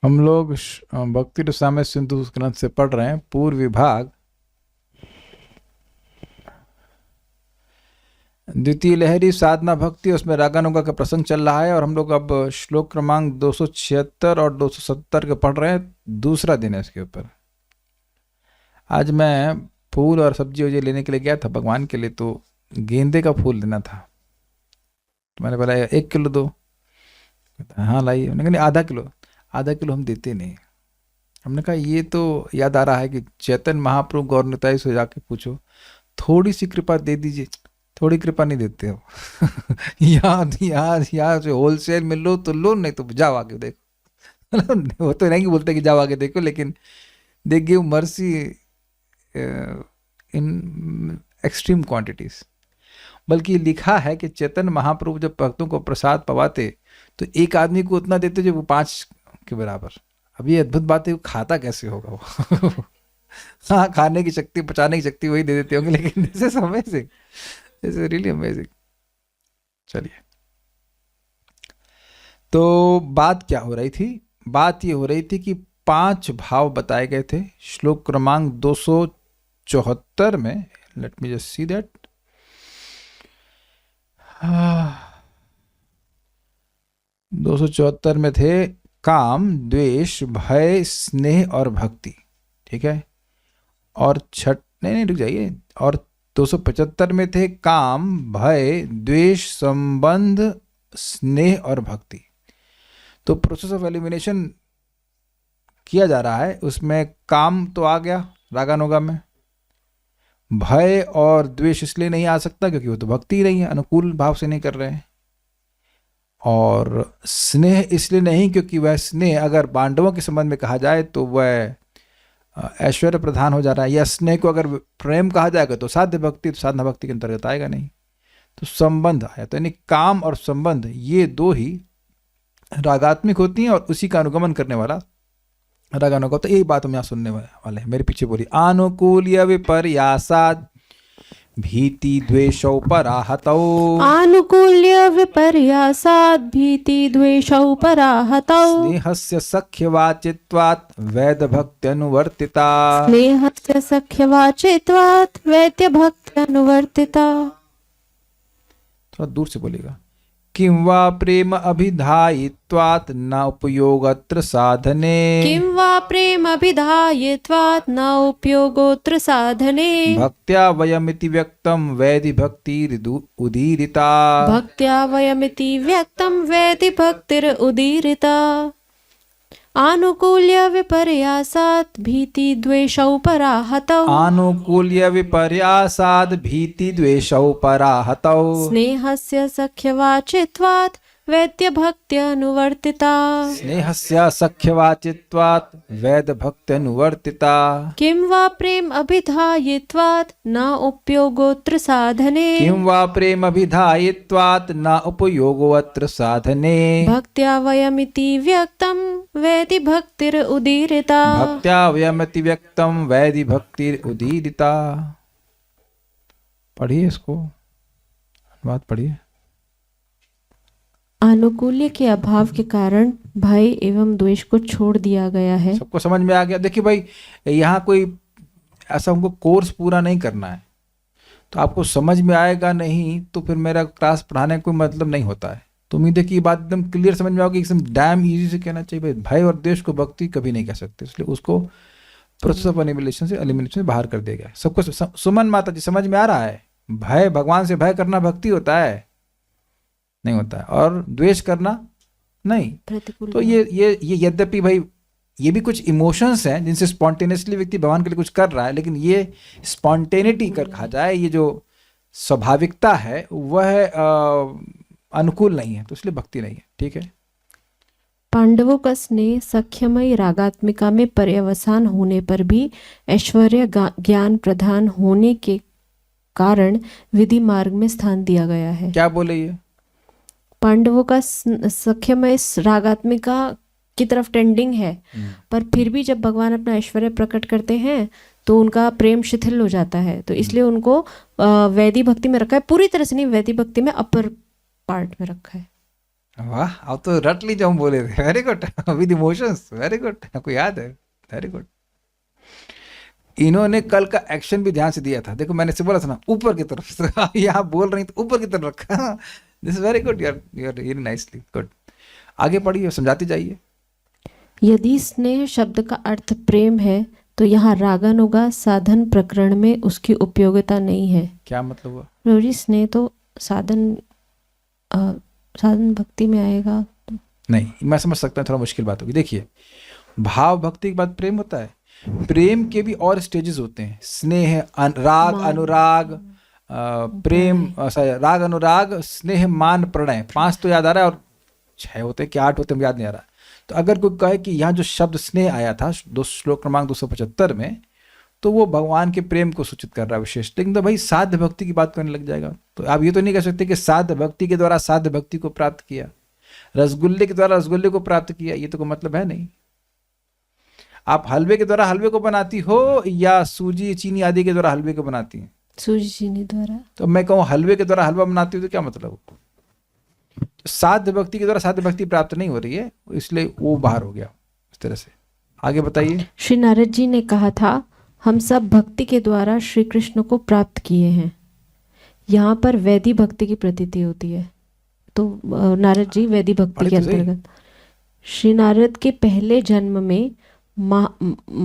हम लोग भक्ति रसामृत सिंधु ग्रंथ से पढ़ रहे हैं पूर्व विभाग, द्वितीय लहरी साधना भक्ति। उसमें रागानुगा का प्रसंग चल रहा है और हम लोग अब श्लोक क्रमांक 276 और 270 के पढ़ रहे हैं। दूसरा दिन है इसके ऊपर। आज मैं फूल और सब्जी वब्जी लेने के लिए गया था भगवान के लिए, तो गेंदे का फूल लेना था। तो मैंने बोला 1 किलो दो। हाँ लाइए। मैंने कहा नहीं, आधा किलो। आधा किलो हम देते नहीं। हमने कहा ये तो याद आ रहा है कि चैतन्य महाप्रभु गौरनिताई से जाके पूछो, थोड़ी सी कृपा दे दीजिए। थोड़ी कृपा नहीं देते हो। यहाँ से होलसेल में लो तो लो, नहीं तो जाओ आगे देखो। वो तो नहीं बोलते कि जाओ आगे देखो, लेकिन they give mercy in extreme quantities. बल्कि लिखा है कि चैतन्य महाप्रभु जब भक्तों को प्रसाद पवाते तो एक आदमी को उतना देते जो वो 5 के बराबर। अब ये अद्भुत बात है, वो खाता कैसे होगा वो? हाँ, खाने की शक्ति, पचाने की शक्ति वही दे देते होंगे, लेकिन this is amazing, this is really amazing. चलिए, तो बात क्या हो रही थी? बात ये हो रही थी कि 5 भाव बताए गए थे श्लोक क्रमांक 274 में। Let me just see that. 274 में थे काम, द्वेष, भय, स्नेह और भक्ति। ठीक है। और नहीं रुक जाइए। और 275 में थे काम, भय, द्वेष, संबंध, स्नेह और भक्ति। तो प्रोसेस ऑफ एलिमिनेशन किया जा रहा है। उसमें काम तो आ गया रागानुगा में। भय और द्वेष इसलिए नहीं आ सकता क्योंकि वो तो भक्ति ही नहीं है, अनुकूल भाव से नहीं कर रहे हैं। और स्नेह इसलिए नहीं क्योंकि वह स्नेह अगर पांडवों के संबंध में कहा जाए तो वह ऐश्वर्य प्रधान हो जा रहा है। या स्नेह को अगर प्रेम कहा जाएगा तो साध्य भक्ति, तो साधना भक्ति के अंतर्गत आएगा नहीं। तो संबंध आया, तो यानी काम और संबंध ये दो ही रागात्मिक होती हैं और उसी का अनुगमन करने वाला रागानुगा। तो यही बात हम यहाँ सुनने वाले हैं। मेरे पीछे बोली, आनुकूल्य विपर्यासाद भीति द्वेषौ पराहतौ। आनुकूल्य विपर्यासाद भीति द्वेषौ पराहतौ। स्नेहस्य सख्यवाचित्वात् वैद्यभक्त्यनुवर्तिता। स्नेहस्य सख्यवाचित्वात् वैद्यभक्त्यनुवर्तिता। थोड़ा दूर से बोलेगा। किं वा प्रेम अभिधायित्वात् न उपयोगत्र साधने। किं वा प्रेम अभिधायित्वात् न उपयोगोऽत्र साधने। भक्त्या वयमिति व्यक्तं वैधि भक्तिरुदीरिता। भक्त्या वयमिति व्यक्तं वैधि भक्तिरुदीरिता। आनुकूल्य विपर्यासात् भीति द्वेषौ पराहतौ। आनुकूल्य विपर्यासाद् भीति द्वेषौ पराहतौ। स्नेहस्य सख्यवाचित्वात् वैद्यभक्त्यनुवर्तिता। स्नेहस्य सख्यवाचित्वात् वैद्यभक्त्यनुवर्तिता। किं वा प्रेम अभिधायित्वात् न उपयोगोऽत्र साधने। किं वा प्रेम अभिधायित्वात् न उपयोगोऽत्र साधने। भक्त्या वयमिति व्यक्तं वैधि भक्तिरुदीरिता। भक्त्या वयमिति व्यक्तं वैधि भक्तिरुदीरिता। पढ़िए इसको, अनुवाद पढ़िए। आनुकूल्य के अभाव के कारण भय एवं द्वेष को छोड़ दिया गया है। सबको समझ में आ गया? देखिए भाई, यहाँ कोई ऐसा हमको कोर्स पूरा नहीं करना है, तो आपको समझ में आएगा नहीं तो फिर मेरा क्लास पढ़ाने का कोई मतलब नहीं होता है। तो उम्मीद है कि ये बात एकदम क्लियर समझ में आओगी। एकदम डैम इजी से कहना चाहिए भाई, भय और द्वेष को भक्ति कभी नहीं कह सकते, इसलिए उसको प्रोसेस ऑफ एलिमिनेशन से बाहर कर दिया गया। सबको सुमन माता जी समझ में आ रहा है? भय, भगवान से भय करना भक्ति होता है? नहीं होता है। और द्वेष करना नहीं। तो ये यद्यपि भाई ये भी कुछ इमोशंस हैं जिनसे स्पॉन्टेनियसली व्यक्ति भगवान के लिए कुछ कर रहा है, लेकिन ये स्पॉन्टेनिटी कर कहा जाए, ये जो स्वाभाविकता है वह अनुकूल नहीं है, तो इसलिए भक्ति नहीं है। ठीक है। पांडवों का स्नेह सख्यमयी रागात्मिका में पर्यवसान होने पर भी ऐश्वर्य ज्ञान प्रधान होने के कारण विधि मार्ग में स्थान दिया गया है। क्या बोले ये? पांडवों का सख्यमय रागात्मिका की तरफ टेंडिंग है, पर फिर भी जब भगवान अपना ऐश्वर्य प्रकट करते हैं तो उनका प्रेम शिथिल हो जाता है, तो इसलिए उनको वैधि भक्ति में रखा है। पूरी तरह से नहीं, वैधि भक्ति में अपर पार्ट में रखा है। वाह, अब तो रट ली जो हम बोले थे। Very good, with emotions, very good, आपको याद है, वेरी गुड। इन्होंने कल का एक्शन भी ध्यान से दिया था, देखो मैंने से बोला था ना ऊपर की तरफ से, यहाँ बोल रही तो ऊपर की तरफ रखा। This is very good, you are really nicely good. आगे पढ़िए, समझाते जाइए। यदि स्नेह शब्द का अर्थ प्रेम है तो यहाँ रागानुगा साधन प्रकरण में उसकी उपयोगिता नहीं है। क्या मतलब हुआ? प्रभु जी, स्नेह तो साधन साधन भक्ति में आएगा। नहीं, मैं समझ सकता हूँ, थोड़ा मुश्किल बात होगी। देखिए, भाव भक्ति के बाद प्रेम होता है, प्रेम के भी और स्टेजेस होते हैं, स्नेह, राग, मान, अनुराग, प्रेम, राग, अनुराग, स्नेह, मान, प्रणय। 5 तो याद आ रहा है, और 6 होते हैं कि 8 होते हैं, याद नहीं आ रहा। तो अगर कोई कहे कि यहाँ जो शब्द स्नेह आया था श्लोक क्रमांक 275 में, तो वो भगवान के प्रेम को सूचित कर रहा है विशेष। लेकिन तो भाई साध्य भक्ति की बात करने लग जाएगा, तो आप ये तो नहीं कह सकते कि साध्य भक्ति के द्वारा साध्य भक्ति को प्राप्त किया, रसगुल्ले के द्वारा रसगुल्ले को प्राप्त किया, ये तो कोई मतलब है नहीं। आप हलवे के द्वारा हलवे को बनाती हो या सूजी, चीनी आदि के द्वारा हलवे को बनाती हैं? सूजी चीनी द्वारा। तो मैं कहूँ हलवे के द्वारा हलवा बनाती हूँ, तो क्या मतलब? तो साध्य भक्ति के द्वारा साध्य भक्ति प्राप्त नहीं हो रही है, इसलिए वो बाहर हो गया इस तरह से। आगे बताइए। श्री नारद जी ने कहा था, हम सब भक्ति के द्वारा श्री कृष्ण को प्राप्त किए हैं। यहाँ पर वैदी भक्ति की प्रतीति होती है। तो नारद जी वैदी भक्ति के अंतर्गत श्री नारद के पहले जन्म में महदुपासनामय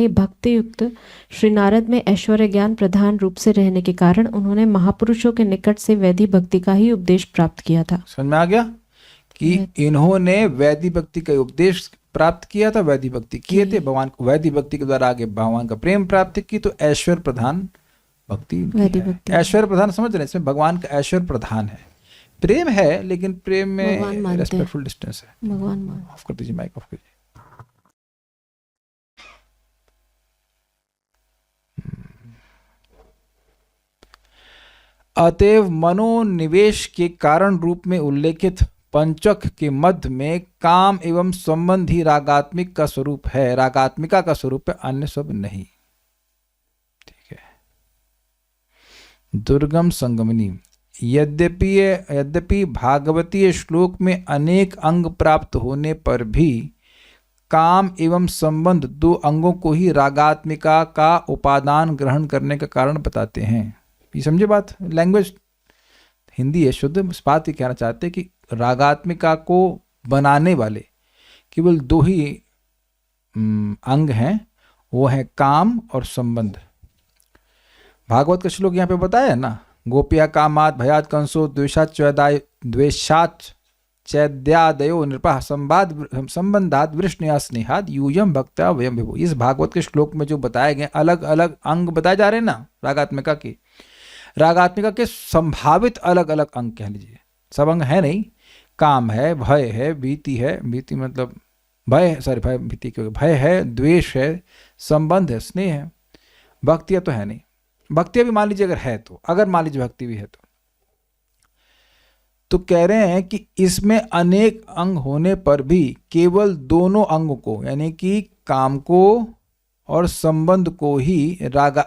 भक्ति युक्त श्री नारद में ऐश्वर्य ज्ञान प्रधान रूप से रहने के कारण उन्होंने महापुरुषों के निकट से वैदी भक्ति का ही उपदेश प्राप्त किया था। समझ में आ गया कि इन्होंने वैदी भक्ति का उपदेश प्राप्त किया था, वैदी भक्ति किए थे, भगवान को वैदी भक्ति के द्वारा आगे भगवान का प्रेम प्राप्त की, तो ऐश्वर्य प्रधान भक्ति। ऐश्वर्य प्रधान समझ रहे हैं, इसमें भगवान का ऐश्वर्य प्रधान है, प्रेम है, लेकिन प्रेम में रेस्पेक्टफुल डिस्टेंस है। भगवान ऑफ कर दीजिए, माइक ऑफ कीजिए। अतएव मनोनिवेश के कारण रूप में उल्लेखित पंचक के मध्य में काम एवं संबंधी रागात्मिक का स्वरूप है, रागात्मिका का स्वरूप है, अन्य सब नहीं। ठीक है। दुर्गम संगमनी। यद्यपि भागवतीय श्लोक में अनेक अंग प्राप्त होने पर भी काम एवं संबंध 2 अंगों को ही रागात्मिका का उपादान ग्रहण करने का कारण बताते हैं। ये समझे बात? लैंग्वेज हिंदी है शुद्ध, इस बात ही कहना चाहते हैं कि रागात्मिका को बनाने वाले केवल 2 ही अंग हैं, वो है काम और संबंध। भागवत का श्लोक यहाँ पे बताया है ना, गोपिया कामात भयात कंसो द्वेषात चैद्यादयो नृपः संबंधात वृष्णया स्नेहात यूयम भक्ता वयम विभो। इस भागवत के श्लोक में जो बताए गए अलग अलग अंग बताए जा रहे हैं ना रागात्मिका के, रागात्मिका के संभावित अलग अलग अंग कह लीजिए, सब अंग है नहीं। काम है, भय है, भीति है, भीति मतलब भय, सॉरी भय भीति क्योंकि भय है, द्वेष है, संबंध है, स्नेह है, भक्तियाँ तो है नहीं। भक्तियाँ भी मान लीजिए अगर है तो, अगर मान लीजिए भक्ति भी है तो कह रहे हैं कि इसमें अनेक अंग होने पर भी केवल दोनों अंगों को, यानी कि काम को और संबंध को ही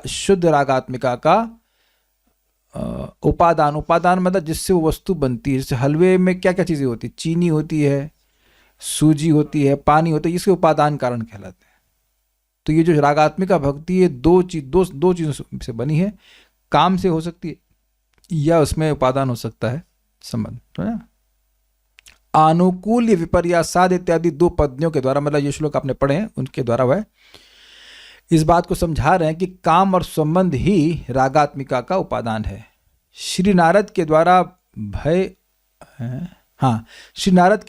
शुद्ध रागात्मिका का उपादान मतलब जिससे वो वस्तु बनती है। जैसे हलवे में क्या क्या चीज़ें होती है, चीनी होती है, सूजी होती है, पानी होता है, इसके उपादान कारण कहलाते हैं। तो ये जो रागात्मिका भक्ति है दो चीज़ों से बनी है, काम से हो सकती है या उसमें उपादान हो सकता है संबंध, है ना। आनुकूल्य विपर्यासाद इत्यादि 2 पद्यों के द्वारा, मतलब ये श्लोक आपने पढ़े हैं उनके द्वारा वह इस बात को समझा रहे हैं कि काम और संबंध ही रागात्मिका का उपादान है। श्री नारद के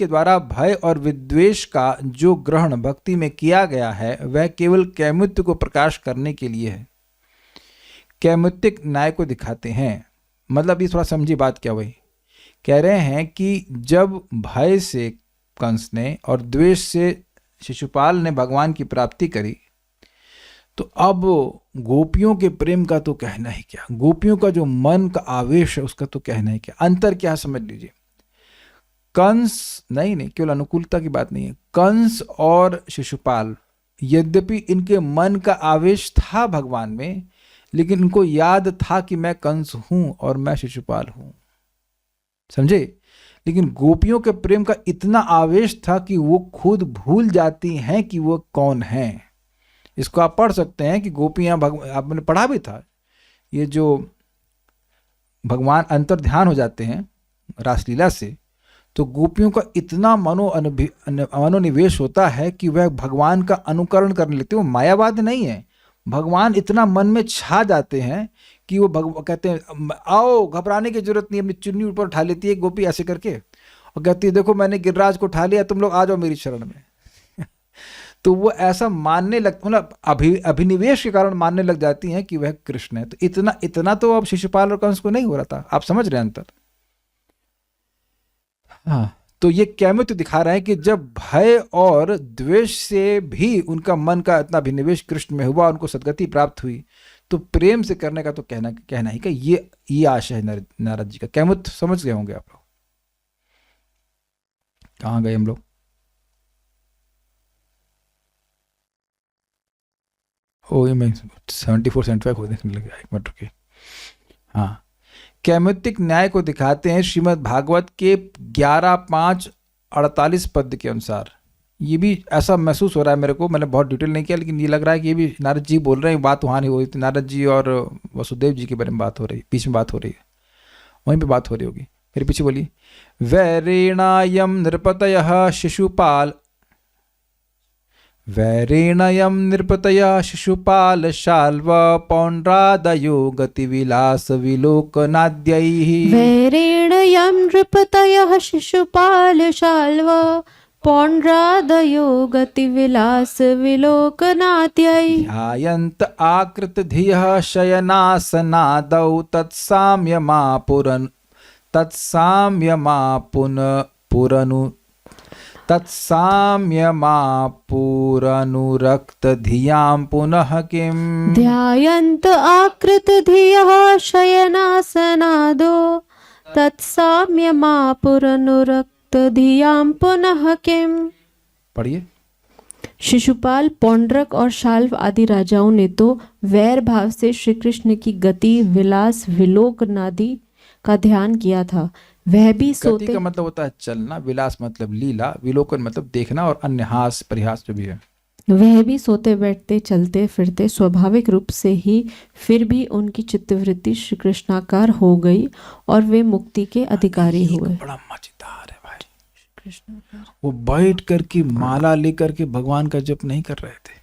द्वारा भय और विद्वेष का जो ग्रहण भक्ति में किया गया है वह केवल कैमुत्य को प्रकाश करने के लिए है, कैमुत्तिक न्याय को दिखाते हैं। मतलब ये थोड़ा समझी बात क्या हुई, कह रहे हैं कि जब भय से कंस ने और द्वेष से शिशुपाल ने भगवान की प्राप्ति करी, तो अब गोपियों के प्रेम का तो कहना ही क्या, गोपियों का जो मन का आवेश है उसका तो कहना ही क्या। अंतर क्या समझ लीजिए, कंस नहीं केवल अनुकूलता की बात नहीं है, कंस और शिशुपाल यद्यपि इनके मन का आवेश था भगवान में, लेकिन इनको याद था कि मैं कंस हूं और मैं शिशुपाल हूं। समझे। लेकिन गोपियों के प्रेम का इतना आवेश था कि वो खुद भूल जाती हैं कि वो कौन हैं। इसको आप पढ़ सकते हैं कि गोपियां आपने पढ़ा भी था, ये जो भगवान अंतर ध्यान हो जाते हैं रासलीला से, तो गोपियों का इतना मनोनिवेश होता है कि वह भगवान का अनुकरण करने लगते हैं। वो मायावाद नहीं है, भगवान इतना मन में छा जाते हैं कि वो कहते हैं आओ, घबराने की जरूरत नहीं। अपनी चुन्नी ऊपर उठा लेती है गोपी ऐसे करके और कहती है देखो मैंने गिरिराज को उठा लिया, तुम लोग आ जाओ मेरी शरण में। तो वो ऐसा मानने लग, मतलब अभिनिवेश के कारण मानने लग जाती हैं कि वह कृष्ण है। तो इतना तो अब शिशुपाल और कंस को नहीं हो रहा था। आप समझ रहे हैं अंतर। हाँ, तो ये कैमित्व दिखा रहा है कि जब भय और द्वेष से भी उनका मन का इतना अभिनिवेश कृष्ण में हुआ, उनको सदगति प्राप्त हुई, तो प्रेम से करने का तो कहना ही का ये आशा है नारद जी का। कैमित्व समझ गए होंगे आप लोग। कहाँ गए हम लोग? ओ, ये मैं 74-75 को देखने लगा, एक मिनट रुकिए। हाँ, कैमित्तिक न्याय को दिखाते हैं श्रीमद् भागवत के 11:5-48 पद के अनुसार। ये भी ऐसा महसूस हो रहा है मेरे को, मैंने बहुत डिटेल नहीं किया, लेकिन ये लग रहा है कि ये भी नारद जी बोल रहे हैं। बात वहाँ नहीं हो रही थी, नारद जी और वसुदेव जी के बारे में बात हो रही है, बीच में बात हो रही है, वहीं पे बात हो रही होगी। फिर पीछे बोलिए, वैरेणायम नृपतयः शिशुपाल, वैरेणयं नृपतया शिशुपाल शाल्व पौण्ड्रादयो गतिविलास विलोकनाद्यैः। वैरेणयं नृपतयः शिशुपालशाल्व पौण्ड्रादयो गतिविलास विलोकनाद्यैः। ध्यायन्त आकृतधियः शयनासनादौ तत्साम्यमापुरनुरक्तधियां पुनः किम्। ध्यायन्त आकृतधियः शयनासनादो तत्साम्यमापुरनुरक्तधियां पुनः किम्। पढ़िए। शिशुपाल, पौंड्रक और शाल्व आदि राजाओं ने तो वैर भाव से श्री कृष्ण की गति, विलास, विलोकनादि का ध्यान किया था। वह भी सोते, गति का मतलब होता है चलना, विलास मतलब लीला, विलोकन मतलब देखना, और अन्य हास परिहास जो भी है। वह भी सोते बैठते चलते फिरते स्वभाविक रूप से ही, फिर भी उनकी चित्तवृत्ति श्री कृष्णाकार हो गई और वे मुक्ति के अधिकारी हुए। बड़ा मजेदार है भाई, वो बैठ करके माला लेकर के भगवान का जप नहीं कर रहे थे।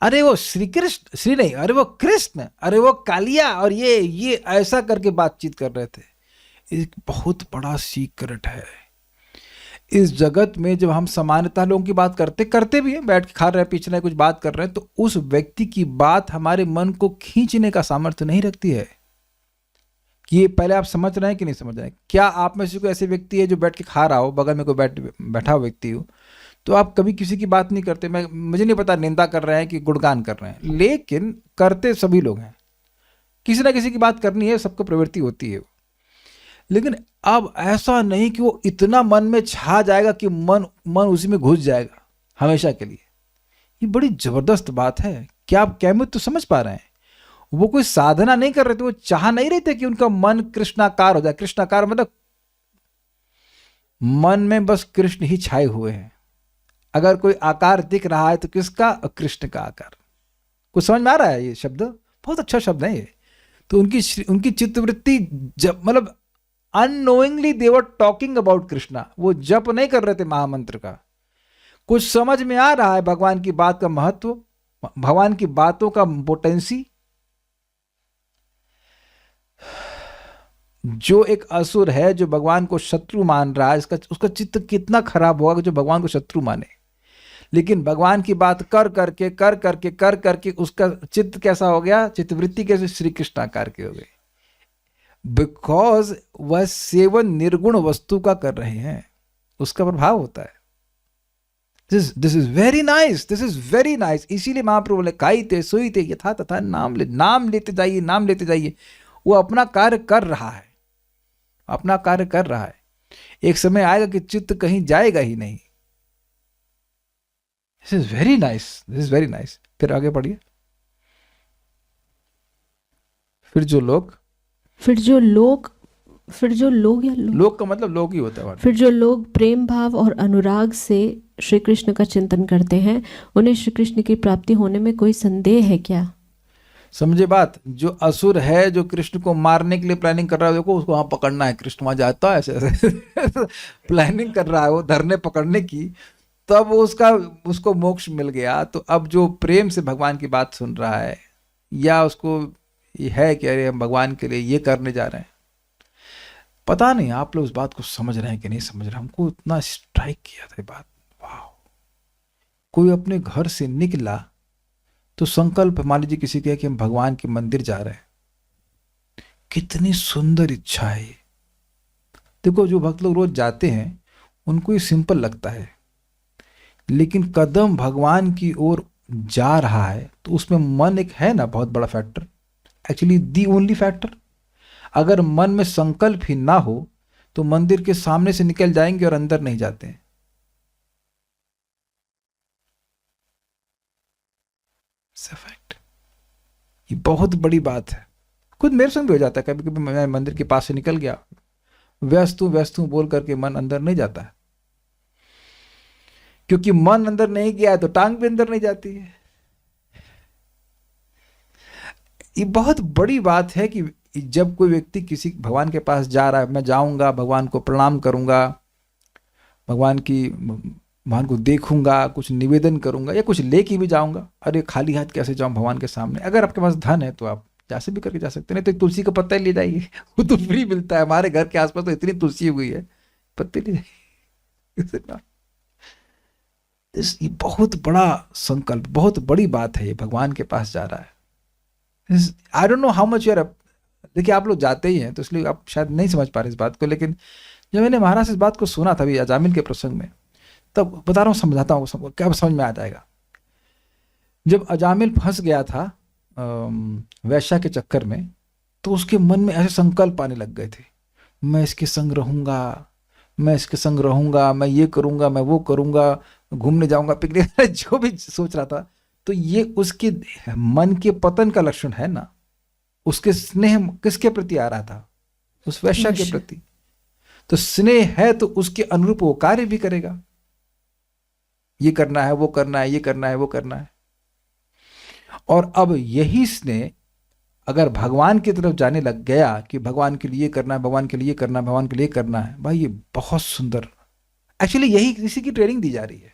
अरे वो श्री कृष्ण, श्री नहीं, अरे वो कृष्ण, अरे वो कालिया, और ये ऐसा करके बातचीत कर रहे थे। एक बहुत बड़ा सीक्रेट है इस जगत में। जब हम सामान्यतः लोगों की बात करते भी हैं, बैठ के खा रहे हैं, पीछे कुछ बात कर रहे हैं, तो उस व्यक्ति की बात हमारे मन को खींचने का सामर्थ्य नहीं रखती है। कि ये पहले आप समझ रहे हैं कि नहीं समझ रहे हैं? क्या आप में से कोई ऐसे व्यक्ति है जो बैठ के खा रहा हो, बगल में कोई बैठा हुआ व्यक्ति हो, तो आप कभी किसी की बात नहीं करते? मुझे नहीं पता निंदा कर रहे हैं कि गुणगान कर रहे हैं, लेकिन करते सभी लोग हैं। किसी ना किसी की बात करनी है, सबको प्रवृत्ति होती है। लेकिन अब ऐसा नहीं कि वो इतना मन में छा जाएगा कि मन उसी में घुस जाएगा हमेशा के लिए। ये बड़ी जबरदस्त बात है। क्या आप कैमित्व तो समझ पा रहे हैं? वो कोई साधना नहीं कर रहे थे, वो चाह नहीं रहे थे कि उनका मन कृष्णाकार हो जाए। कृष्णाकार मतलब मन में बस कृष्ण ही छाए हुए हैं। अगर कोई आकार दिख रहा है तो किसका? कृष्ण का आकार। कुछ समझ में आ रहा है? ये शब्द बहुत अच्छा शब्द है ये। तो उनकी चित्तवृत्ति जब मतलब unknowingly they were talking about Krishna. वो जप नहीं कर रहे थे महामंत्र का। कुछ समझ में आ रहा है भगवान की बात का महत्व, भगवान की बातों का पोटेंसी। जो एक असुर है जो भगवान को शत्रु मान रहा है, उसका चित्त कितना खराब होगा जो भगवान को शत्रु माने। लेकिन भगवान की बात कर करके उसका चित्त कैसा हो गया? चित्तवृत्ति कैसे? श्री कृष्ण आकार के हो गए। बिकॉज वह सेवन निर्गुण वस्तु का कर रहे हैं, उसका प्रभाव होता है। This is very nice, this is very nice. इसीलिए महाप्रभु ने खाईते सोईते यथा तथा नाम लेते जाइए, नाम लेते जाइए। वो अपना कार्य कर रहा है, अपना कार्य कर रहा है। एक समय आएगा कि चित्त कहीं जाएगा ही नहीं। This is very nice, this is very nice. फिर आगे पढ़िए। फिर जो लोग फिर जो लोग या लोग का मतलब लोग ही होता है वहाँ। फिर जो लोग प्रेम भाव और अनुराग से श्री कृष्ण का चिंतन करते हैं, उन्हें श्री कृष्ण की प्राप्ति होने में कोई संदेह है क्या? समझे बात? जो असुर है, जो कृष्ण को मारने के लिए प्लानिंग कर रहा है, देखो उसको वहां पकड़ना है, कृष्ण वहां जाता है ऐसे ऐसे प्लानिंग कर रहा है वो धरने पकड़ने की, तब उसको मोक्ष मिल गया। तो अब जो प्रेम से भगवान की बात सुन रहा है, या उसको ये है कि अरे हम भगवान के लिए ये करने जा रहे हैं, पता नहीं आप लोग उस बात को समझ रहे हैं कि नहीं समझ रहे। हमको इतना स्ट्राइक किया था ये बात। वाह, कोई अपने घर से निकला तो संकल्प, मान लीजिए किसी का कि हम भगवान के मंदिर जा रहे हैं, कितनी सुंदर इच्छा है। देखो जो भक्त लोग रोज जाते हैं उनको ये सिंपल लगता है, लेकिन कदम भगवान की ओर जा रहा है तो उसमें मन एक है ना बहुत बड़ा factor, actually the only factor. अगर मन में संकल्प ही ना हो तो मंदिर के सामने से निकल जाएंगे और अंदर नहीं जाते हैं। फैक्ट, ये बहुत बड़ी बात है। खुद मेरे संग भी हो जाता है, कभी कभी मैं मंदिर के पास से निकल गया, व्यस्त हूं बोल करके मन अंदर नहीं जाता है, क्योंकि मन अंदर नहीं गया है तो टांग भी अंदर नहीं जाती है। ये बहुत बड़ी बात है कि जब कोई व्यक्ति किसी भगवान के पास जा रहा है, मैं जाऊंगा, भगवान को प्रणाम करूंगा, भगवान को देखूंगा, कुछ निवेदन करूंगा या कुछ लेके भी जाऊंगा। अरे खाली हाथ कैसे जाऊं भगवान के सामने? अगर आपके पास धन है तो आप जैसे भी करके जा सकते हैं, नहीं तो एक तुलसी का पत्ता ले जाइए, वो तो फ्री मिलता है। हमारे घर के आसपास तो इतनी तुलसी हुई है, पत्ते ले जाइए। ये बहुत बड़ा संकल्प, बहुत बड़ी बात है, ये भगवान के पास जा रहा है। I don't know how much your, देखिए आप लोग जाते ही हैं तो इसलिए आप शायद नहीं समझ पा रहे इस बात को, लेकिन जब मैंने महाराज इस बात को सुना था अभी अजामिल के प्रसंग में, तब बता रहा हूँ, समझाता हूँ, क्या समझ में आ जाएगा। जब अजामिल फंस गया था वैश्या के चक्कर में, तो उसके मन में ऐसे संकल्प आने लग गए थे, मैं इसके संग रहूंगा, मैं इसके संग रहूंगा, मैं ये करूंगा, मैं वो करूंगा, घूमने जाऊंगा, पिकनिक जो भी सोच रहा था। तो ये उसके मन के पतन का लक्षण है ना। उसके स्नेह किसके प्रति आ रहा था? उस वैश्या के प्रति। तो स्नेह है तो उसके अनुरूप वो कार्य भी करेगा, ये करना है, वो करना है, ये करना है, वो करना है। और अब यही स्नेह अगर भगवान की तरफ जाने लग गया कि भगवान के लिए करना है, भगवान के लिए करना है, भगवान के लिए करना है, भाई ये बहुत सुंदर, एक्चुअली यही इसी की ट्रेनिंग दी जा रही है।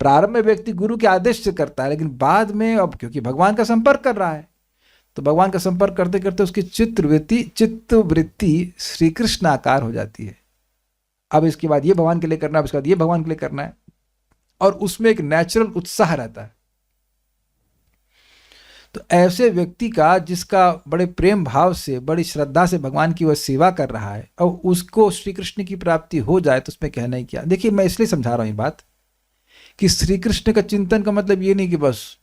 प्रारंभ में व्यक्ति गुरु के आदेश से करता है, लेकिन बाद में अब क्योंकि भगवान का संपर्क कर रहा है, तो भगवान का संपर्क करते करते उसकी चित्तवृत्ति श्री कृष्ण आकार हो जाती है। अब इसके बाद ये भगवान के लिए करना है, उसके बाद ये भगवान के लिए करना है, और उसमें एक नेचुरल उत्साह रहता है। तो ऐसे व्यक्ति का, जिसका बड़े प्रेम भाव से, बड़ी श्रद्धा से भगवान की वह सेवा कर रहा है, और उसको श्री कृष्ण की प्राप्ति हो जाए तो उसमें कहना ही क्या। देखिए मैं इसलिए समझा रहा हूं ये बात कि श्री कृष्ण का चिंतन का मतलब ये नहीं कि बस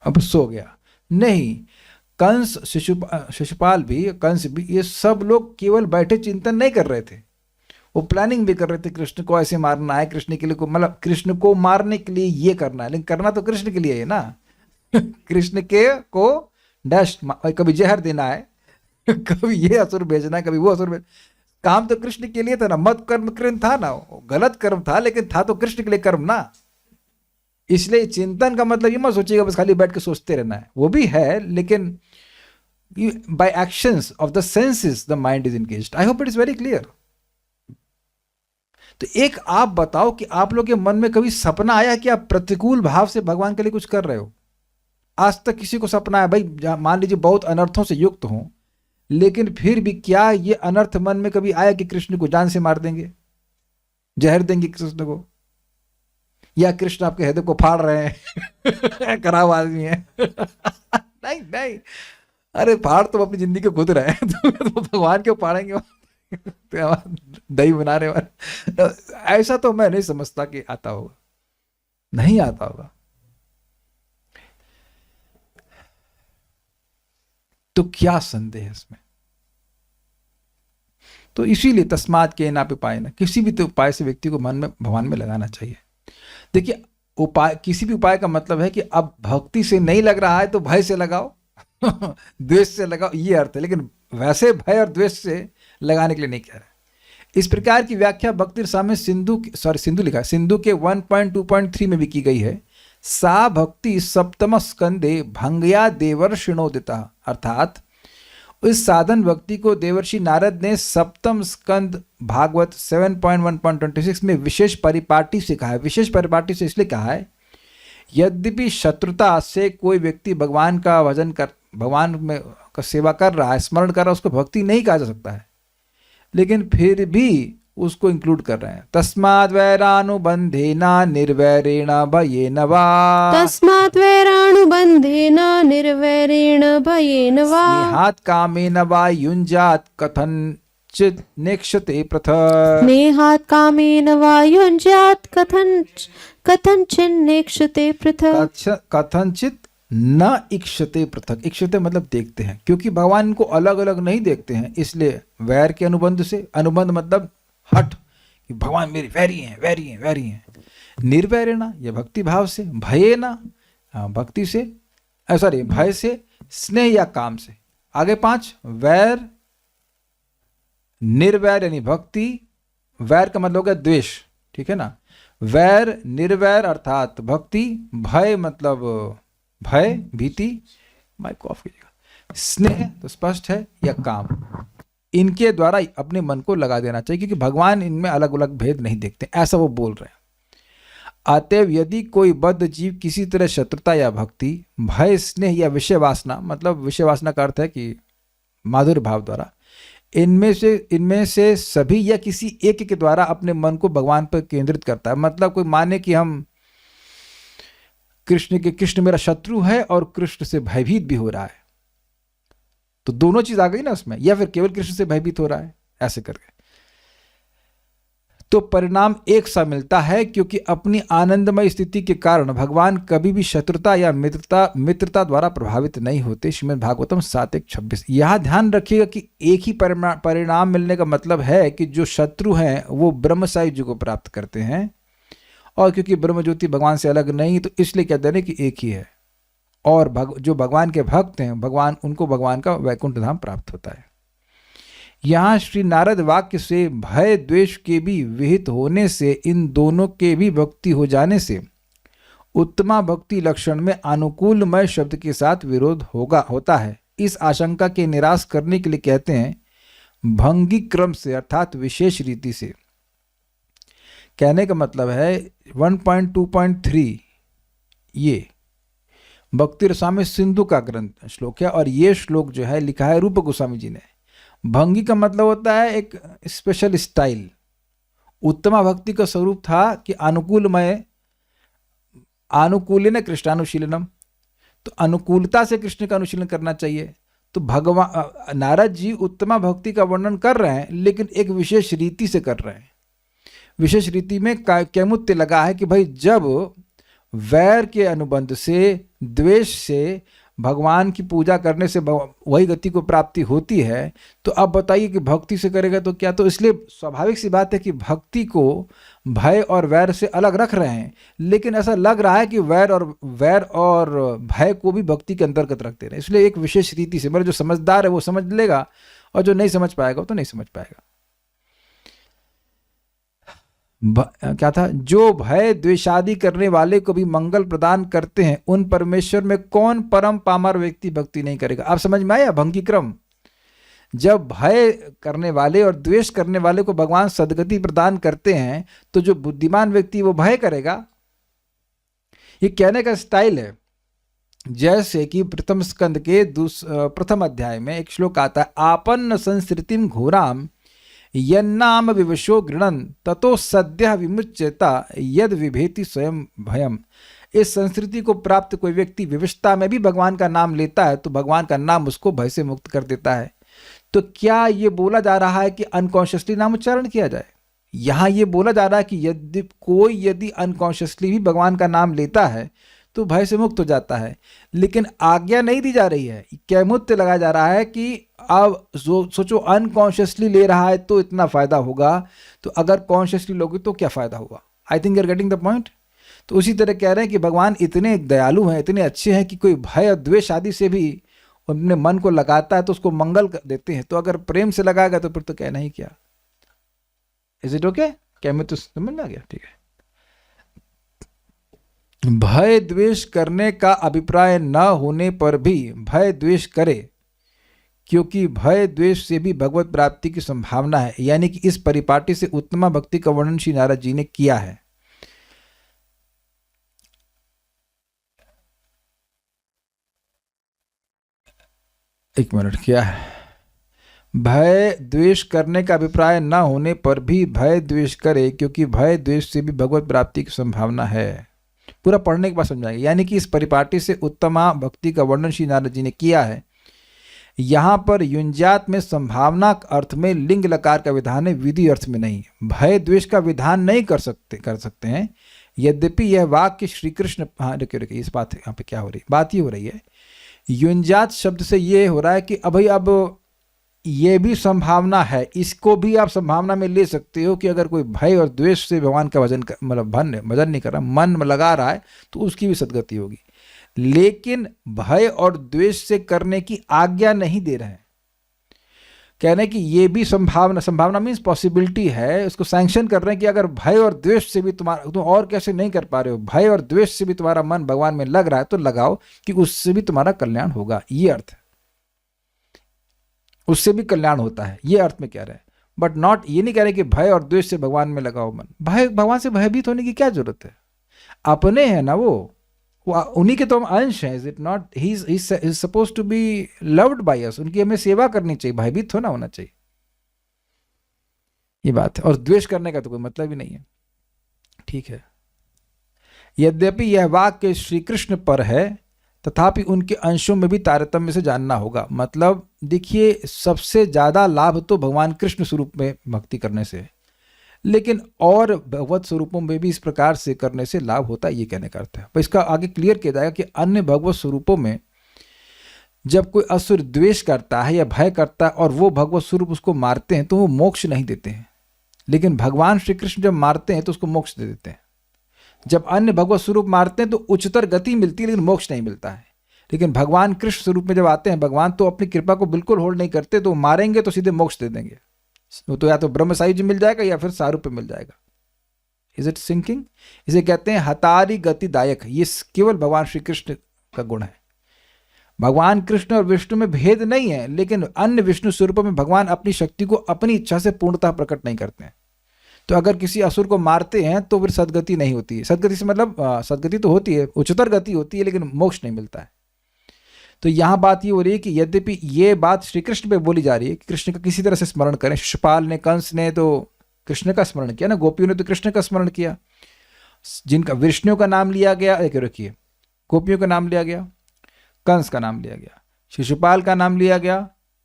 अब सो गया, नहीं। कंस, शिशुपाल भी, कंस भी, ये सब लोग केवल बैठे चिंतन नहीं कर रहे थे, वो प्लानिंग भी कर रहे थे। कृष्ण को ऐसे मारना है, कृष्ण के लिए को, मतलब कृष्ण को मारने के लिए ये करना है, लेकिन करना तो कृष्ण के लिए है ना। कृष्ण के को डैश, कभी जहर देना है, कभी ये असुर भेजना है, कभी वो असुर भेजना, काम तो कृष्ण के लिए था ना। मत कर्म कृष्ण था ना, गलत कर्म था, लेकिन था तो कृष्ण के लिए कर्म ना। इसलिए चिंतन का मतलब ये मत सोचिएगा बस खाली बैठ के सोचते रहना है, वो भी है, लेकिन by actions of the senses the mind is engaged. I hope it is very clear. तो एक आप बताओ कि आप लोग के मन में कभी सपना आया कि आप प्रतिकूल भाव से भगवान के लिए कुछ कर रहे हो? आज तक किसी को सपना है? भाई मान लीजिए बहुत अनर्थों से युक्त हो, लेकिन फिर भी क्या ये अनर्थ मन में कभी आया कि कृष्ण को जान से मार देंगे, जहर देंगे कृष्ण को, या कृष्ण आपके हृदय को फाड़ रहे हैं? खराब आदमी है। नहीं नहीं, अरे फाड़ तो अपनी जिंदगी को खुद रहे हैं, तो भगवान क्यों फाड़ेंगे? दही बना रहे वाले, ऐसा तो मैं नहीं समझता कि आता होगा, नहीं आता होगा। तो क्या संदेह है इसमें? तो इसीलिए तस्मात् केन उपाय न, किसी भी तो उपाय से व्यक्ति को मन में भगवान में लगाना चाहिए। देखिए उपाय, किसी भी उपाय का मतलब है कि अब भक्ति से नहीं लग रहा है तो भय से लगाओ, द्वेष से लगाओ, ये अर्थ है, लेकिन वैसे भय और द्वेष से लगाने के लिए नहीं कह रहा है। इस प्रकार की व्याख्या भक्ति रसामृत सिंधु लिखा है, सिंधु के 1.2.3 में भी की गई है। सा भक्ति सप्तम स्कंदे भंगया देवर्षिणोदिता, अर्थात इस साधन भक्ति को देवर्षि नारद ने सप्तम स्कंद भागवत 7.1.26 में विशेष परिपाटी से कहा है। विशेष परिपाटी से इसलिए कहा है, यद्यपि शत्रुता से कोई व्यक्ति भगवान का भजन कर, भगवान में का सेवा कर रहा है, स्मरण कर रहा है, उसको भक्ति नहीं कहा जा सकता है, लेकिन फिर भी उसको इंक्लूड कर रहे हैं। तस्माद् वैरानुबंधेन निर्वैरेण भयेन वा, तस्मात् वैरानुबंधेन निर्वैरेण भयेन वा, स्नेहात् कामेन वा युञ्जात् कथञ्चित् नेक्षते पृथक्, स्नेहात् कामेन वा युञ्जात् कथञ्चिन्नेक्षते पृथक्, कथंचित न इक्षते पृथक। इक्षते मतलब देखते हैं, क्योंकि भगवान को अलग अलग नहीं देखते हैं, इसलिए वैर के अनुबंध से, अनुबंध मतलब हट, कि भगवान मेरे वैरी हैं, वैरी हैं, वैरी हैं। निर्वैरेणा, यह भक्ति भाव से, भयेना भक्ति से, सॉरी भय से, स्नेह या काम से। आगे 5, वैर, निर्वैर यानी भक्ति, वैर का मतलब हो गया द्वेष, ठीक है ना। वैर, निर्वैर अर्थात भक्ति, भय मतलब भय, भीति, माइक ऑफ कीजिएगा, स्नेह तो स्पष्ट है, या काम, इनके द्वारा अपने मन को लगा देना चाहिए, क्योंकि भगवान इनमें अलग अलग भेद नहीं देखते, ऐसा वो बोल रहे हैं। अतएव यदि कोई बद्ध जीव किसी तरह शत्रुता या भक्ति, भय, स्नेह या विषय वासना, मतलब विषय वासना का अर्थ है कि माधुर्य भाव द्वारा, इनमें से सभी या किसी एक के द्वारा अपने मन को भगवान पर केंद्रित करता है। मतलब कोई माने कि हम कृष्ण मेरा शत्रु है और कृष्ण से भयभीत भी हो रहा है, तो दोनों चीज आ गई ना उसमें, या फिर केवल कृष्ण से भयभीत हो रहा है, ऐसे करके, तो परिणाम एक सा मिलता है, क्योंकि अपनी आनंदमय स्थिति के कारण भगवान कभी भी शत्रुता या मित्रता द्वारा प्रभावित नहीं होते। श्रीमद् भागवतम 7.1.26। यह ध्यान रखिएगा कि एक ही परिणाम मिलने का मतलब है कि जो शत्रु हैं वो ब्रह्म सायुज्य को प्राप्त करते हैं, और क्योंकि ब्रह्म ज्योति भगवान से अलग नहीं, तो इसलिए कहते हैं कि एक ही है, और जो भगवान के भक्त हैं, उनको भगवान का वैकुंठ धाम प्राप्त होता है। यहाँ श्री नारद वाक्य से भय द्वेष के भी विहित होने से, इन दोनों के भी भक्ति हो जाने से उत्तमा भक्ति लक्षण में अनुकूलमय शब्द के साथ विरोध होता है। इस आशंका के निराश करने के लिए कहते हैं भंगी क्रम से, अर्थात विशेष रीति से। कहने का मतलब है 1.2.3 ये भक्ति रसामृत सिंधु का ग्रंथ श्लोक है, और ये श्लोक जो है लिखा है रूप गोस्वामी जी ने। भंगी का मतलब होता है एक स्पेशल स्टाइल। उत्तमा भक्ति का स्वरूप था कि अनुकूलेन कृष्णानुशीलनम, तो अनुकूलता से कृष्ण का अनुशीलन करना चाहिए। तो भगवान नारद जी उत्तमा भक्ति का वर्णन कर रहे हैं, लेकिन एक विशेष रीति से कर रहे हैं। विशेष रीति में कैमुत्य लगा है कि भाई जब वैर के अनुबंध से, द्वेष से भगवान की पूजा करने से वही गति को प्राप्ति होती है, तो अब बताइए कि भक्ति से करेगा तो क्या। तो इसलिए स्वाभाविक सी बात है कि भक्ति को भय और वैर से अलग रख रहे हैं, लेकिन ऐसा लग रहा है कि वैर और भय को भी भक्ति के अंतर्गत रखते रहे। इसलिए एक विशेष रीति से, मेरा जो समझदार है वो समझ लेगा, और जो नहीं समझ पाएगा वो तो नहीं समझ पाएगा। क्या था, जो भय द्वेषादि करने वाले को भी मंगल प्रदान करते हैं, उन परमेश्वर में कौन परम पामर व्यक्ति भक्ति नहीं करेगा। आप समझ में आया भंगी क्रम। जब भय करने वाले और द्वेष करने वाले को भगवान सदगति प्रदान करते हैं, तो जो बुद्धिमान व्यक्ति वो भय करेगा। ये कहने का स्टाइल है। जैसे कि प्रथम स्कंद के प्रथम अध्याय में एक श्लोक आता है, आपन्न संस्कृतिम घोराम यन्नाम विवशो गृणन ततो सद्यः विमुच्यता यद विभेति स्वयं भयम। इस संस्कृति को प्राप्त कोई व्यक्ति विवशता में भी भगवान का नाम लेता है, तो भगवान का नाम उसको भय से मुक्त कर देता है। तो क्या ये बोला जा रहा है कि अनकॉन्शियसली नाम उच्चारण किया जाए? यहाँ ये बोला जा रहा है कि यदि अनकॉन्शियसली भी भगवान का नाम लेता है तो भय से मुक्त हो जाता है, लेकिन आज्ञा नहीं दी जा रही है। कैमुत्य लगाया जा रहा है कि अब सोचो अनकॉन्शियसली ले रहा है तो इतना फायदा होगा, तो अगर कॉन्शियसली लोगे तो क्या फायदा होगा। I think you are getting the point. तो उसी तरह कह रहे हैं कि भगवान इतने दयालु हैं, इतने अच्छे हैं कि कोई भय और द्वेष आदि से भी अपने मन को लगाता है तो उसको मंगल देते हैं। तो अगर प्रेम से लगाएगा तो फिर तो कहना ही क्या। Is it okay? क्या मैं तो समझ में आ गया? ठीक है। भय द्वेष करने का अभिप्राय न होने पर भी भय द्वेष करे, क्योंकि भय द्वेष से भी भगवत प्राप्ति की संभावना है। यानी कि इस परिपाटी से उत्तमा भक्ति का वर्णन श्री नारद जी ने किया है। एक मिनट, क्या है? भय द्वेष करने का अभिप्राय न होने पर भी भय द्वेष करे, क्योंकि भय द्वेष से भी भगवत प्राप्ति की संभावना है। पूरा पढ़ने के बाद समझाएंगे। यानी कि इस परिपाटी से उत्तमा भक्ति का वर्णन श्री नारद जी ने किया है। यहां पर युंजात में संभावना अर्थ में लिंग लकार का विधान है, विधि अर्थ में नहीं। भय द्वेष का विधान नहीं कर सकते हैं। यद्यपि यह वाक्य श्री कृष्ण, हाँ रुकिए, इस बात यहाँ पे क्या हो रही बात, ये हो रही है युंजात शब्द से ये हो रहा है कि अब ये भी संभावना है, इसको भी आप संभावना में ले सकते हो कि अगर कोई भय और द्वेष से भगवान का भजन मतलब भजन नहीं कर रहा, मन में लगा रहा है, तो उसकी भी सद्गति होगी। लेकिन भय और द्वेष से करने की आज्ञा नहीं दे रहे हैं। कहने कि ये भी संभावना मीन्स पॉसिबिलिटी है, उसको सैंक्शन कर रहे हैं कि अगर भय और द्वेष से भी तुम और कैसे नहीं कर पा रहे हो, भय और द्वेष से भी तुम्हारा मन भगवान में लग रहा है तो लगाओ, कि उससे भी तुम्हारा कल्याण होगा। ये अर्थ है, उससे भी कल्याण होता है, ये अर्थ में कह रहे हैं। बट नॉट, ये नहीं कह रहे कि भय और द्वेष से भगवान में लगाओ मन। भगवान से भयभीत होने की क्या जरूरत है? अपने हैं ना वो उन्हीं के तो हम अंश हैं। Is it not? He is suppose to be loved by us. उनकी हमें सेवा करनी चाहिए, भयभीत होना चाहिए, ये बात है। और द्वेष करने का तो कोई मतलब ही नहीं है। ठीक है। यद्यपि यह वाक्य श्री कृष्ण पर है, तथापि उनके अंशों में भी तारतम्य से जानना होगा। मतलब देखिए, सबसे ज्यादा लाभ तो भगवान कृष्ण स्वरूप में भक्ति करने से है, लेकिन और भगवत स्वरूपों में भी इस प्रकार से करने से लाभ होता है, ये कहने का अर्थ है। पर इसका आगे क्लियर किया जाएगा कि अन्य भगवत स्वरूपों में जब कोई असुर द्वेष करता है या भय करता है और वो भगवत स्वरूप उसको मारते हैं, तो वो मोक्ष नहीं देते हैं। लेकिन भगवान श्री कृष्ण जब मारते हैं तो उसको मोक्ष दे देते हैं। जब अन्य भगवत स्वरूप मारते हैं तो उच्चतर गति मिलती है, लेकिन मोक्ष नहीं मिलता है। लेकिन भगवान कृष्ण स्वरूप में जब आते हैं, भगवान तो अपनी कृपा को बिल्कुल होल्ड नहीं करते, तो मारेंगे तो सीधे मोक्ष दे देंगे। तो या तो ब्रह्म सायुज्य मिल जाएगा या फिर सारूप्य मिल जाएगा। Is it sinking? इसे कहते हैं हतारी गतिदायक। ये केवल भगवान श्री कृष्ण का गुण है। भगवान कृष्ण और विष्णु में भेद नहीं है, लेकिन अन्य विष्णु स्वरूपों में भगवान अपनी शक्ति को अपनी इच्छा से पूर्णतः प्रकट नहीं करते हैं। तो अगर किसी असुर को मारते हैं तो फिर सदगति नहीं होती है। सदगति से मतलब सदगति तो होती है, उच्चतर गति होती है, लेकिन मोक्ष नहीं मिलता है। तो यहाँ बात ये हो रही है कि यद्यपि ये बात श्री कृष्ण पे बोली जा रही है कि कृष्ण का किसी तरह से स्मरण करें। शिशुपाल ने, कंस ने तो कृष्ण का स्मरण किया ना, गोपियों ने तो कृष्ण का स्मरण किया। जिनका विष्णु का नाम लिया गया, रखिए, गोपियों का नाम लिया गया, कंस का नाम लिया गया, शिशुपाल का नाम लिया गया,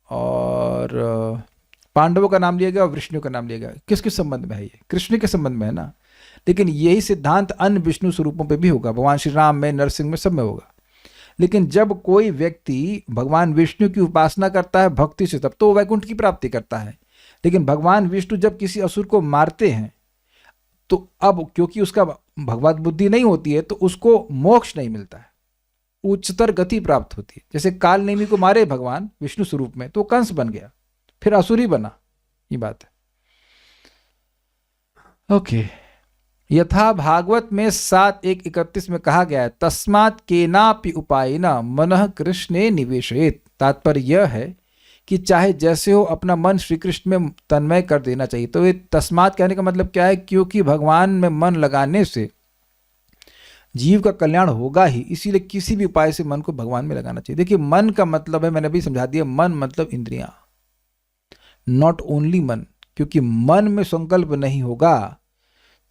और पांडवों का नाम लिया गया, और विष्णु का नाम लिया गया। किस किस संबंध में है? ये कृष्ण के संबंध में है ना। लेकिन यही सिद्धांत अन्य विष्णु स्वरूपों पे भी होगा, भगवान श्री राम में, नरसिंह में, सब में होगा। लेकिन जब कोई व्यक्ति भगवान विष्णु की उपासना करता है भक्ति से, तब तो वैकुंठ की प्राप्ति करता है। लेकिन भगवान विष्णु जब किसी असुर को मारते हैं, तो अब क्योंकि उसका भगवत बुद्धि नहीं होती है, तो उसको मोक्ष नहीं मिलता है, उच्चतर गति प्राप्त होती है। जैसे काल नेमी को मारे भगवान विष्णु स्वरूप में, तो कंस बन गया, फिर असुर ही बना। ये बात है। ओके। यथा भागवत में 7:1-31 में कहा गया है, तस्मात् केनापि उपायेन मनः कृष्णे निवेशयेत्। तात्पर्य यह है कि चाहे जैसे हो अपना मन श्री कृष्ण में तन्मय कर देना चाहिए। तो ये तस्मात् कहने का मतलब क्या है? क्योंकि भगवान में मन लगाने से जीव का कल्याण होगा ही, इसीलिए किसी भी उपाय से मन को भगवान में लगाना चाहिए। देखिए, मन का मतलब है, मैंने अभी समझा दिया, मन मतलब इंद्रियां, नॉट ओनली मन। क्योंकि मन में संकल्प नहीं होगा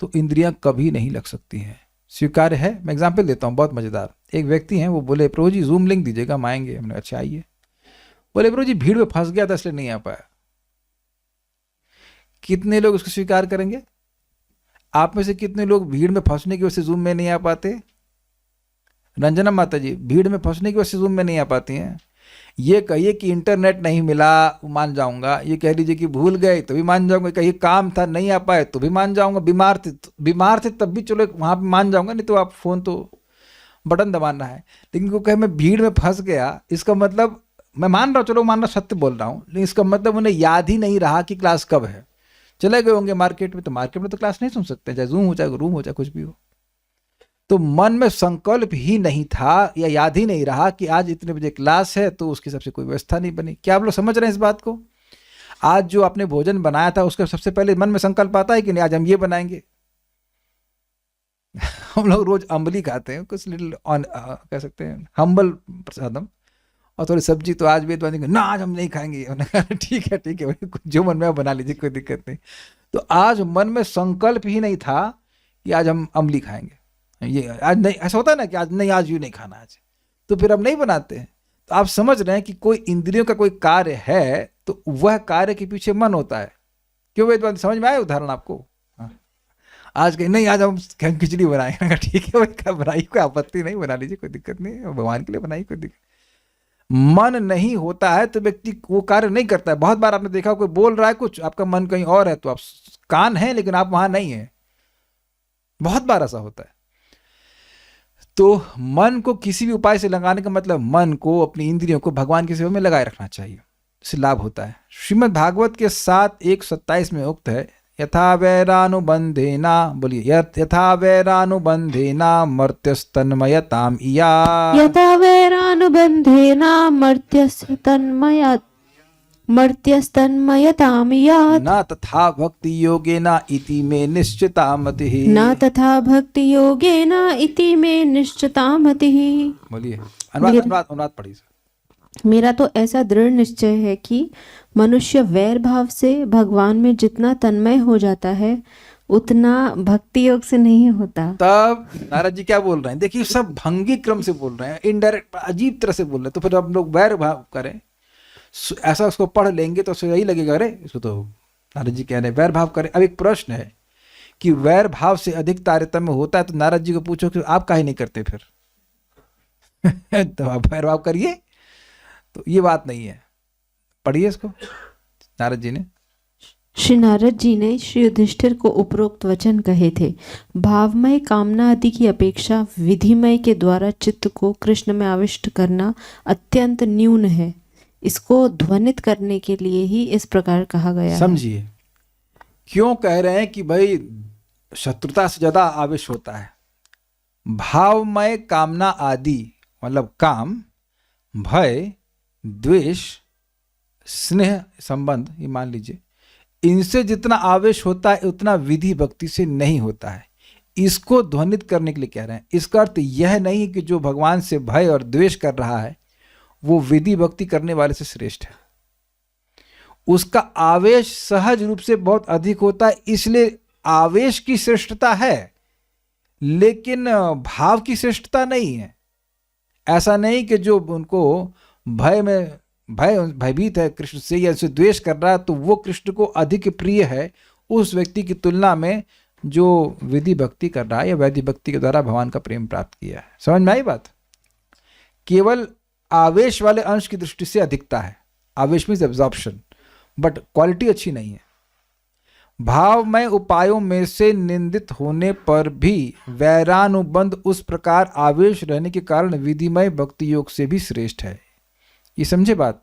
तो इंद्रियां कभी नहीं लग सकती हैं। स्वीकार्य है? मैं एग्जाम्पल देता हूँ, बहुत मजेदार। एक व्यक्ति हैं, वो बोले प्रभु जी जूम लिंक दीजिएगा, हम आएंगे। हमने अच्छा आइए। बोले प्रभु जी भीड़ में फंस गया था इसलिए नहीं आ पाया। कितने लोग उसको स्वीकार करेंगे? आप में से कितने लोग भीड़ में फंसने की वजह से जूम में नहीं आ पाते? रंजना माता जी भीड़ में फंसने की वजह से जूम में नहीं आ पाती हैं। ये कहिए कि इंटरनेट नहीं मिला, मान जाऊंगा। ये कह लीजिए कि भूल गए तो भी मान जाऊंगा। कहिए काम था नहीं आ पाए तो भी मान जाऊंगा। बीमार थे तब भी चलो वहां पे मान जाऊंगा, नहीं तो आप फोन तो बटन दबाना है। लेकिन को कहे मैं भीड़ में फंस गया, इसका मतलब मैं मान रहा हूँ, चलो मान रहा सत्य बोल रहा हूँ, लेकिन इसका मतलब उन्हें याद ही नहीं रहा कि क्लास कब है। चले गए होंगे मार्केट में, तो मार्केट में तो क्लास नहीं सुन सकते, चाहे जूम हो चाहे रूम हो चाहे कुछ भी हो। तो मन में संकल्प ही नहीं था या याद ही नहीं रहा कि आज इतने बजे क्लास है, तो उसकी सबसे कोई व्यवस्था नहीं बनी। क्या आप लोग समझ रहे हैं इस बात को? आज जो आपने भोजन बनाया था उसका सबसे पहले मन में संकल्प आता है कि नहीं आज हम ये बनाएंगे। हम लोग रोज अम्बली खाते हैं, कुछ लिटिल ऑन कह सकते हैं हम्बल प्रसादम, और थोड़ी सब्जी तो आज भी तो ना आज हम नहीं खाएंगे। ठीक है भाई, जो मन में बना लीजिए, कोई दिक्कत नहीं। तो आज मन में संकल्प ही नहीं था कि आज हम अम्बली खाएंगे, ये आज नहीं, ऐसा होता है ना कि आज नहीं, आज यूँ नहीं खाना आज, तो फिर हम नहीं बनाते हैं। तो आप समझ रहे हैं कि कोई इंद्रियों का कोई कार्य है तो वह कार्य के पीछे मन होता है। क्यों भाई, बात समझ में आया उदाहरण आपको? हाँ। आज कहीं नहीं आज हम खिचड़ी बनाएंगे, ठीक है भाई बनाई, कोई आपत्ति नहीं, बना लीजिए, कोई दिक्कत नहीं, भगवान के लिए बनाई, कोई दिक्कत। मन नहीं होता है तो व्यक्ति वो कार्य नहीं करता है। बहुत बार आपने देखा कोई बोल रहा है कुछ, आपका मन कहीं और है, तो आप कान है लेकिन आप वहां नहीं है। बहुत बार ऐसा होता है। तो मन को किसी भी उपाय से लगाने का मतलब मन को, अपनी इंद्रियों को भगवान की सेवा में लगाए रखना चाहिए, इससे लाभ होता है। श्रीमद् भागवत के 7:127 में उक्त है, यथा वैरानुबंधेना, बोलिए, यथा वैरानुबंधेना मर्त्यस्तन्मयताम इयात्, यथा वैरानुबंधेन मर्त्यस्तन्मयताम यात्, न तथा भक्ति योगेन इति मे निश्चिता मतिः, न तथा भक्ति योगेन इति मे निश्चिता मतिः। बोलिए, अनुवाद पढ़िए। मेरा तो ऐसा दृढ़ निश्चय है कि मनुष्य वैर भाव से भगवान में जितना तन्मय हो जाता है उतना भक्ति योग से नहीं होता। तब नारद जी क्या बोल रहे हैं? देखिए, सब भंगी क्रम से बोल रहे हैं, इनडायरेक्ट अजीब तरह से बोल रहे हैं। तो फिर हम लोग वैर भाव करें, ऐसा उसको पढ़ लेंगे तो यही लगेगा, अरे इसको तो नारद जी कह रहे हैं वैर भाव करें। अब एक प्रश्न है कि वैर भाव से अधिक तारतम्य होता है, तो नारद जी को पूछो कि आप काहे नहीं करते फिर? तो आप वैर भाव करिए, तो ये बात नहीं है। पढ़िए इसको, नारद जी ने। श्री नारद जी ने श्री युधिष्ठिर को उपरोक्त वचन कहे थे, भावमय कामना आदि की अपेक्षा विधिमय के द्वारा चित्त को कृष्ण में आविष्ट करना अत्यंत न्यून है। इसको ध्वनित करने के लिए ही इस प्रकार कहा गया है। समझिए क्यों कह रहे हैं कि भाई शत्रुता से ज्यादा आवेश होता है। भावमय कामना आदि मतलब काम, भय, द्वेष, स्नेह, संबंध, ये मान लीजिए, इनसे जितना आवेश होता है उतना विधि भक्ति से नहीं होता है। इसको ध्वनित करने के लिए कह रहे हैं। इसका अर्थ यह नहीं कि जो भगवान से भय और द्वेष कर रहा है वो विधि भक्ति करने वाले से श्रेष्ठ है। उसका आवेश सहज रूप से बहुत अधिक होता है, इसलिए आवेश की श्रेष्ठता है, लेकिन भाव की श्रेष्ठता नहीं है। ऐसा नहीं कि जो उनको भयभीत है कृष्ण से या उसे द्वेष कर रहा है तो वो कृष्ण को अधिक प्रिय है उस व्यक्ति की तुलना में जो विधि भक्ति कर रहा है या वैधि भक्ति के द्वारा भगवान का प्रेम प्राप्त किया है। समझ में आई बात? केवल आवेश वाले अंश की दृष्टि से अधिकता है, आवेश मीन्स एब्जॉर्प्शन, बट क्वालिटी अच्छी नहीं है। भावमय उपायों में से निंदित होने पर भी वैरानुबंध उस प्रकार आवेश रहने के कारण विधिमय भक्ति योग से भी श्रेष्ठ है। ये समझे बात?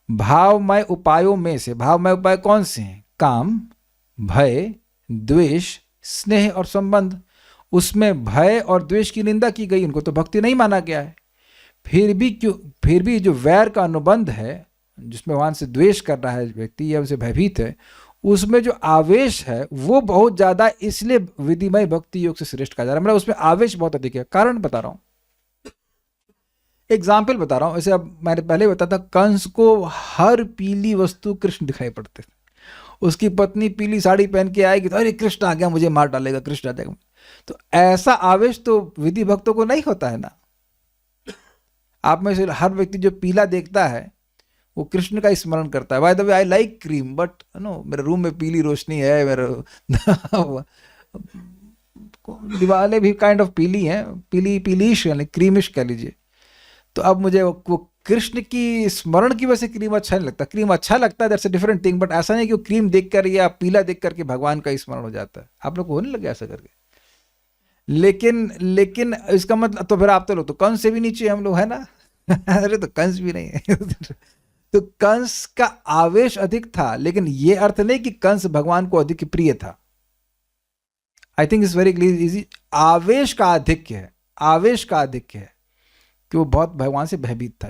भावमय उपायों में से, भावमय उपाय कौन से हैं? काम, भय, द्वेष, स्नेह और संबंध। उसमें भय और द्वेष की निंदा की गई, उनको तो भक्ति नहीं माना गया है। फिर भी जो वैर का अनुबंध है, जिसमें भगवान से द्वेष कर रहा है व्यक्ति या उसे भयभीत है, उसमें जो आवेश है वो बहुत ज्यादा, इसलिए विधिमय भक्ति योग से श्रेष्ठ कहा जा रहा है। मतलब उसमें आवेश बहुत अधिक है। कारण बता रहा हूं, एग्जाम्पल बता रहा हूं। ऐसे अब मैंने पहले बताया था, कंस को हर पीली वस्तु कृष्ण दिखाई पड़ते थे। उसकी पत्नी पीली साड़ी पहन के आएगी तो अरे कृष्ण आ गया, मुझे मार डालेगा, कृष्ण आ जाएगा। तो ऐसा आवेश तो विधि भक्तों को नहीं होता है ना। आप में से हर व्यक्ति जो पीला देखता है वो कृष्ण का स्मरण करता है। By the way I like cream, but no मेरे रूम में पीली रोशनी है, मेरे दीवारें भी काइंड ऑफ पीली हैं, पीलीश यानी क्रीमिश कह लीजिए। तो अब मुझे वो कृष्ण की स्मरण की वजह से क्रीम अच्छा नहीं लगता। क्रीम अच्छा लगता है, that's a different thing, but ऐसा नहीं कि वो क्रीम देखकर या पीला देख करके भगवान का स्मरण हो जाता है। आप लोग को होने लगे ऐसा करके? लेकिन इसका मतलब तो फिर आप तो लोग तो कंस से भी नीचे हम लोग है ना। अरे तो कंस भी नहीं है। तो कंस का आवेश अधिक था, लेकिन ये अर्थ नहीं कि कंस भगवान को अधिक प्रिय था। I think it's very clear easy. आवेश का आधिक्य है, आवेश का आधिक्य है कि वो बहुत भगवान से भयभीत था,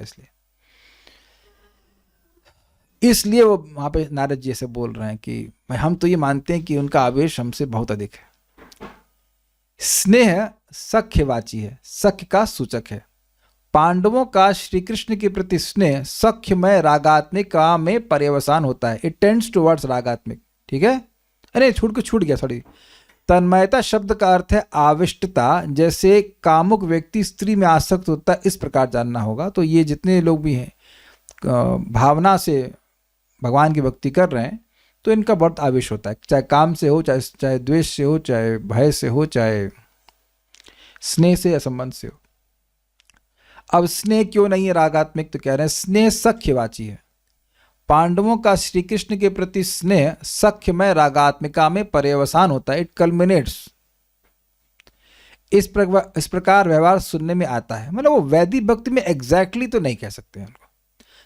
इसलिए वो वहां पे नारद जी ऐसे बोल रहे हैं कि भाई हम तो ये मानते हैं कि उनका आवेश हमसे बहुत अधिक है। स्नेह सख्यवाची है, सख्य का सूचक है। पांडवों का श्री कृष्ण के प्रति स्नेह सख्यमय रागात्मिका में पर्यवसान होता है। इट टेंड्स टुवर्ड्स रागात्मिक। ठीक है, अरे छूट गया सॉरी। तन्मयता शब्द का अर्थ है आविष्टता। जैसे कामुक व्यक्ति स्त्री में आसक्त होता है, इस प्रकार जानना होगा। तो ये जितने लोग भी हैं भावना से भगवान की भक्ति कर रहे हैं, तो इनका बहुत आवेश होता है, चाहे काम से हो, चाहे द्वेष से हो, चाहे भय से हो, चाहे स्नेह से या संबंध से हो। अब स्नेह क्यों नहीं है रागात्मिक? तो कह रहे हैं स्नेह सख्यवाची है। पांडवों का श्री कृष्ण के प्रति स्नेह सख्यमय रागात्मिका में पर्यवसान होता है। इट कल्मिनेट्स। इस प्रकार व्यवहार सुनने में आता है, मतलब वो वैदिक भक्ति में एग्जैक्टली तो नहीं कह सकते हैं उनको।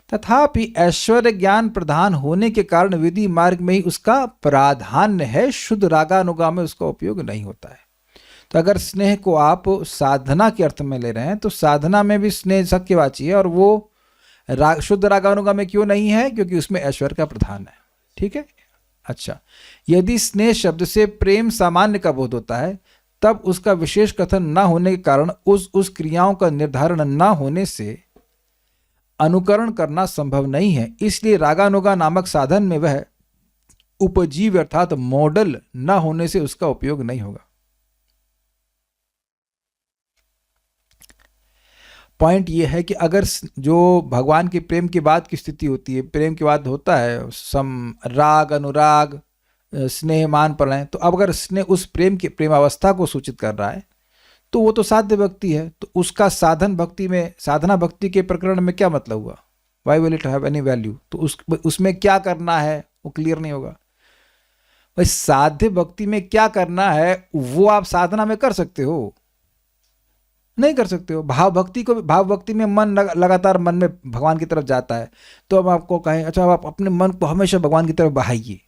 तथापि ऐश्वर्य ज्ञान प्रधान होने के कारण विधि मार्ग में ही उसका प्राधान्य है, शुद्ध रागानुगा में उसका उपयोग नहीं होता है। तो अगर स्नेह को आप साधना के अर्थ में ले रहे हैं, तो साधना में भी स्नेह सख्यवाची है, और वो शुद्ध रागानुगा में क्यों नहीं है? क्योंकि उसमें ऐश्वर्य का प्रधान है। ठीक है, अच्छा। यदि स्नेह शब्द से प्रेम सामान्य का बोध होता है, तब उसका विशेष कथन न होने के कारण उस क्रियाओं का निर्धारण न होने से अनुकरण करना संभव नहीं है। इसलिए रागानुगा नामक साधन में वह उपजीव अर्थात मॉडल न होने से उसका उपयोग नहीं होगा। पॉइंट यह है कि अगर जो भगवान के प्रेम के बाद की स्थिति होती है, प्रेम के बाद होता है राग, अनुराग, स्नेह, मान, प्रलय, तो अब अगर स्नेह उस प्रेम की प्रेमावस्था को सूचित कर रहा है, तो वो तो साध्य भक्ति है। तो उसका साधन भक्ति में, साधना भक्ति के प्रकरण में क्या मतलब हुआ? Why will it have any value? तो उसमें क्या करना है वो क्लियर नहीं होगा। भाई साध्य भक्ति में क्या करना है वो आप साधना में कर सकते हो, नहीं कर सकते हो। भाव भक्ति में मन लगातार मन में भगवान की तरफ जाता है, तो अब आपको कहें अच्छा आप अपने मन को हमेशा भगवान की तरफ बहाइए,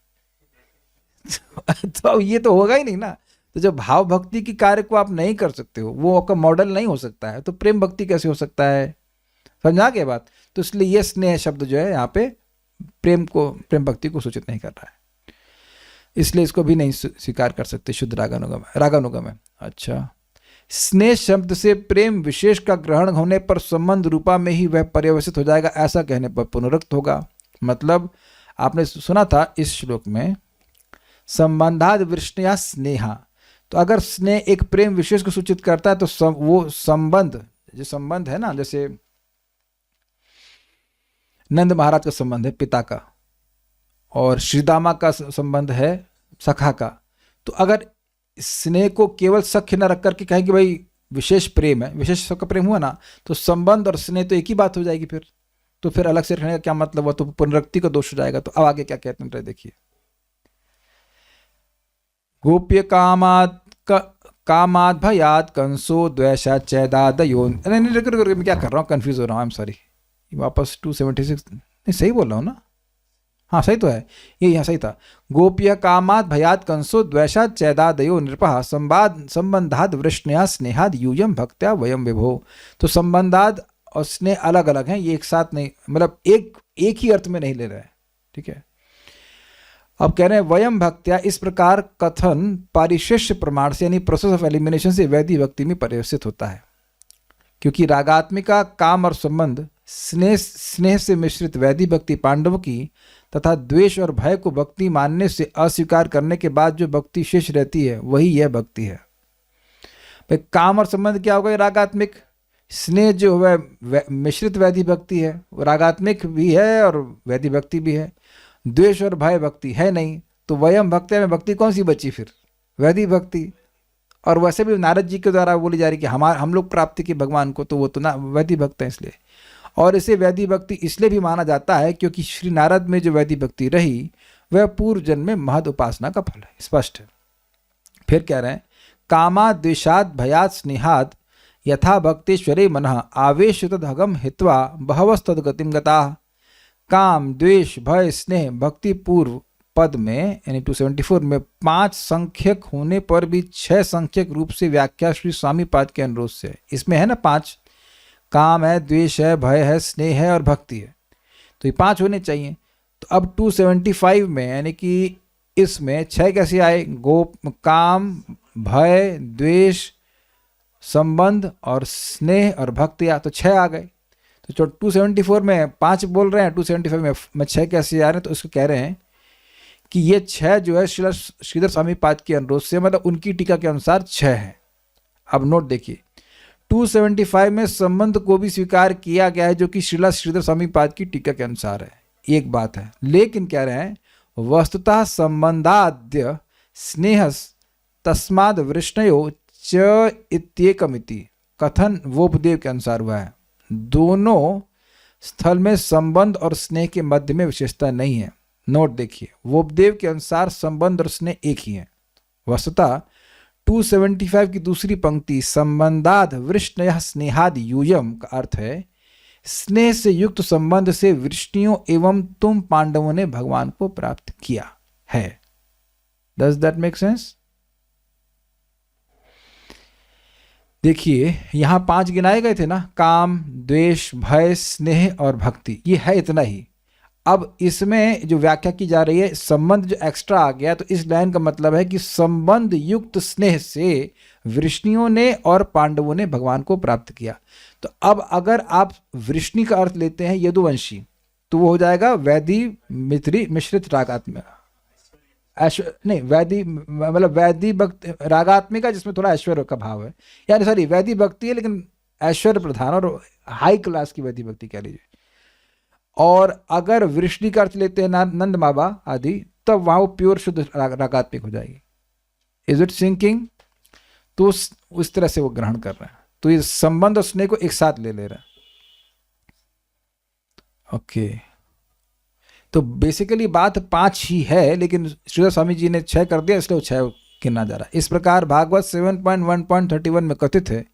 तो ये तो होगा ही नहीं ना। तो जब भाव भक्ति की कार्य को आप नहीं कर सकते हो, वो आपका मॉडल नहीं हो सकता है, तो प्रेम भक्ति कैसे हो सकता है? समझा के बात? तो इसलिए ये स्नेह शब्द जो है यहाँ पे प्रेम भक्ति को सूचित नहीं कर रहा है, इसलिए इसको भी नहीं स्वीकार कर सकते शुद्ध रागानुगा में। अच्छा, स्नेह शब्द से प्रेम विशेष का ग्रहण होने पर संबंध रूपा में ही वह पर्यवसित हो जाएगा, ऐसा कहने पर पुनरुक्त होगा। मतलब आपने सुना था इस श्लोक में संबंधाद वृष्णया स्नेहा, तो अगर स्नेह एक प्रेम विशेष को सूचित करता है, तो वो संबंध है ना, जैसे नंद महाराज का संबंध है पिता का, और श्रीदामा का संबंध है सखा का। तो अगर स्नेह को केवल सख्य न रख करके कहें कि भाई विशेष प्रेम है, विशेष का प्रेम हुआ ना, तो संबंध और स्नेह तो एक ही बात हो जाएगी। तो फिर अलग से रखने का क्या मतलब हुआ? तो पुनरुक्ति का दोष हो जाएगा। तो अब आगे क्या कहते हैं देखिए, गोप्य कामाद भयाद कंसो द्वेषा चैदादयो। नहीं मैं क्या कर रहा हूँ, कंफ्यूज हो रहा हूँ, आई एम सॉरी। वापस 276 नहीं सही बोल रहा हूँ ना? हाँ सही तो है, ये यहाँ सही था। गोप्य कामाद भयाद कंसो द्वेषा चैदादयो नृपः संबंधाद वृष्णया स्नेहाद यूयम भक्त्या वयम विभो। तो संबंधाद और स्नेह अलग अलग हैं, ये एक साथ नहीं, मतलब एक ही अर्थ में नहीं ले रहे हैं। ठीक है, अब कह रहे हैं वयम भक्त्या, इस प्रकार कथन पारिशेष्य प्रमाण से यानी प्रोसेस ऑफ एलिमिनेशन से वैदिक भक्ति में परिवर्तित होता है, क्योंकि रागात्मिका काम और संबंध स्नेह से मिश्रित वैदिक भक्ति पांडवों की तथा द्वेष और भय को भक्ति मानने से अस्वीकार करने के बाद जो भक्ति शेष रहती है वही यह भक्ति है। भाई काम और संबंध क्या होगा? रागात्मिक। स्नेह जो है मिश्रित वैदिक भक्ति है, रागात्मिक भी है और वैदिक भक्ति भी है। द्वेष और भय भक्ति है नहीं, तो वयम भक्ति में भक्ति कौन सी बची फिर? वैदिक भक्ति। और वैसे भी नारद जी के द्वारा बोली जा रही कि हम लोग प्राप्ति की भगवान को, तो वो तो ना वैदिक भक्त है इसलिए। और इसे वैदिक भक्ति इसलिए भी माना जाता है क्योंकि श्री नारद में जो वैदिक भक्ति रही वह पूर्व जन्म में महद उपासना का फल है, स्पष्ट है। फिर कह रहे हैं कामा द्वेषाद भयाद स्नेहाद यथा भक्तेश्वरे मनः आवेश तदहगम हित्वा बहवस्तद्गतिम गताः। काम द्वेष भय स्नेह भक्ति पूर्व पद में यानी 274 में 5 संख्यक होने पर भी 6 संख्यक रूप से व्याख्या श्री स्वामी पाद के अनुरोध से। इसमें है ना 5, काम है, द्वेष है, भय है, स्नेह है और भक्ति है, तो ये 5 होने चाहिए। तो अब 275 में यानी कि इसमें 6 कैसे आए? काम, भय, द्वेष, संबंध और स्नेह और भक्ति, तो 6 आ गए। तो 274 में 5 बोल रहे हैं, 275 में 6 कैसे आ रहे हैं? तो इसको कह रहे हैं कि ये 6 जो है श्रीधर स्वामी पाद के अनुरोध से, मतलब उनकी टीका के अनुसार 6 है। अब नोट देखिए, 275 में संबंध को भी स्वीकार किया गया है जो कि श्रीधर स्वामी पाद की टीका के अनुसार है, एक बात है। लेकिन कह रहे हैं वस्तुतः संबंधाद्य स्नेह तस्माद वृष्णयो च इत्येकमिति कथन वोपदेव के अनुसार हुआ है। दोनों स्थल में संबंध और स्नेह के मध्य में विशेषता नहीं है। नोट देखिए, वोपदेव के अनुसार संबंध और स्नेह एक ही है। वस्तुतः 275 की दूसरी पंक्ति संबंधाद वृष्णयः स्नेहाद यूयम का अर्थ है स्नेह से युक्त संबंध से वृष्णियों एवं तुम पांडवों ने भगवान को प्राप्त किया है। Does that make sense? देखिए यहां 5 गिनाए गए थे ना, काम, द्वेष, भय, स्नेह और भक्ति, ये है इतना ही। अब इसमें जो व्याख्या की जा रही है, संबंध जो एक्स्ट्रा आ गया, तो इस लाइन का मतलब है कि संबंध युक्त स्नेह से वृष्णियों ने और पांडवों ने भगवान को प्राप्त किया। तो अब अगर आप वृष्णि का अर्थ लेते हैं यदुवंशी, तो वो हो जाएगा वैदी मित्री मिश्रित रागात्मिका, नहीं वैदी मतलब वैदी भक्ति रागात्मिका जिसमें थोड़ा ऐश्वर्य का भाव है, यानी सॉरी वैदी भक्ति है लेकिन ऐश्वर्य प्रधान और हाई क्लास की वैदी भक्ति कह लीजिए। और अगर वृष्णि का अर्थ लेते हैं नंद माबा आदि, तब वहां वो प्योर शुद्ध रागात्मिक हो जाएगी। Is it sinking? तो उस तरह से वो ग्रहण कर रहे हैं। तो ये संबंध और स्नेह को एक साथ ले रहे हैं। ओके, तो बेसिकली बात 5 ही है, लेकिन श्रीधर स्वामी जी ने 6 कर दिया, इसलिए वो 6 गिना जा रहा है। इस प्रकार भागवत 7.1.31 में कथित है,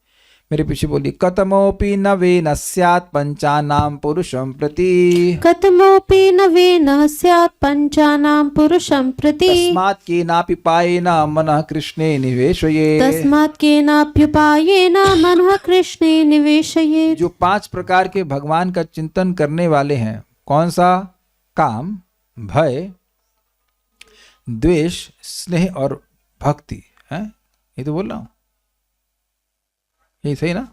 मेरे पीछे बोलिए, कतमोपि नवेन स्यात् पंचानां पुरुषं प्रति, कतमोपि नवेन स्यात् पंचानां पुरुषं प्रति, तस्मात् केनापि पायेन मनः कृष्णे निवेशयेत्, तस्मात् केनाप्युपायेन मनः कृष्णे निवेशयेत्। जो 5 प्रकार के भगवान का चिंतन करने वाले हैं, कौन सा? काम, भय, द्वेष, स्नेह और भक्ति है। ये तो बोल रहा हूं, यही सही ना?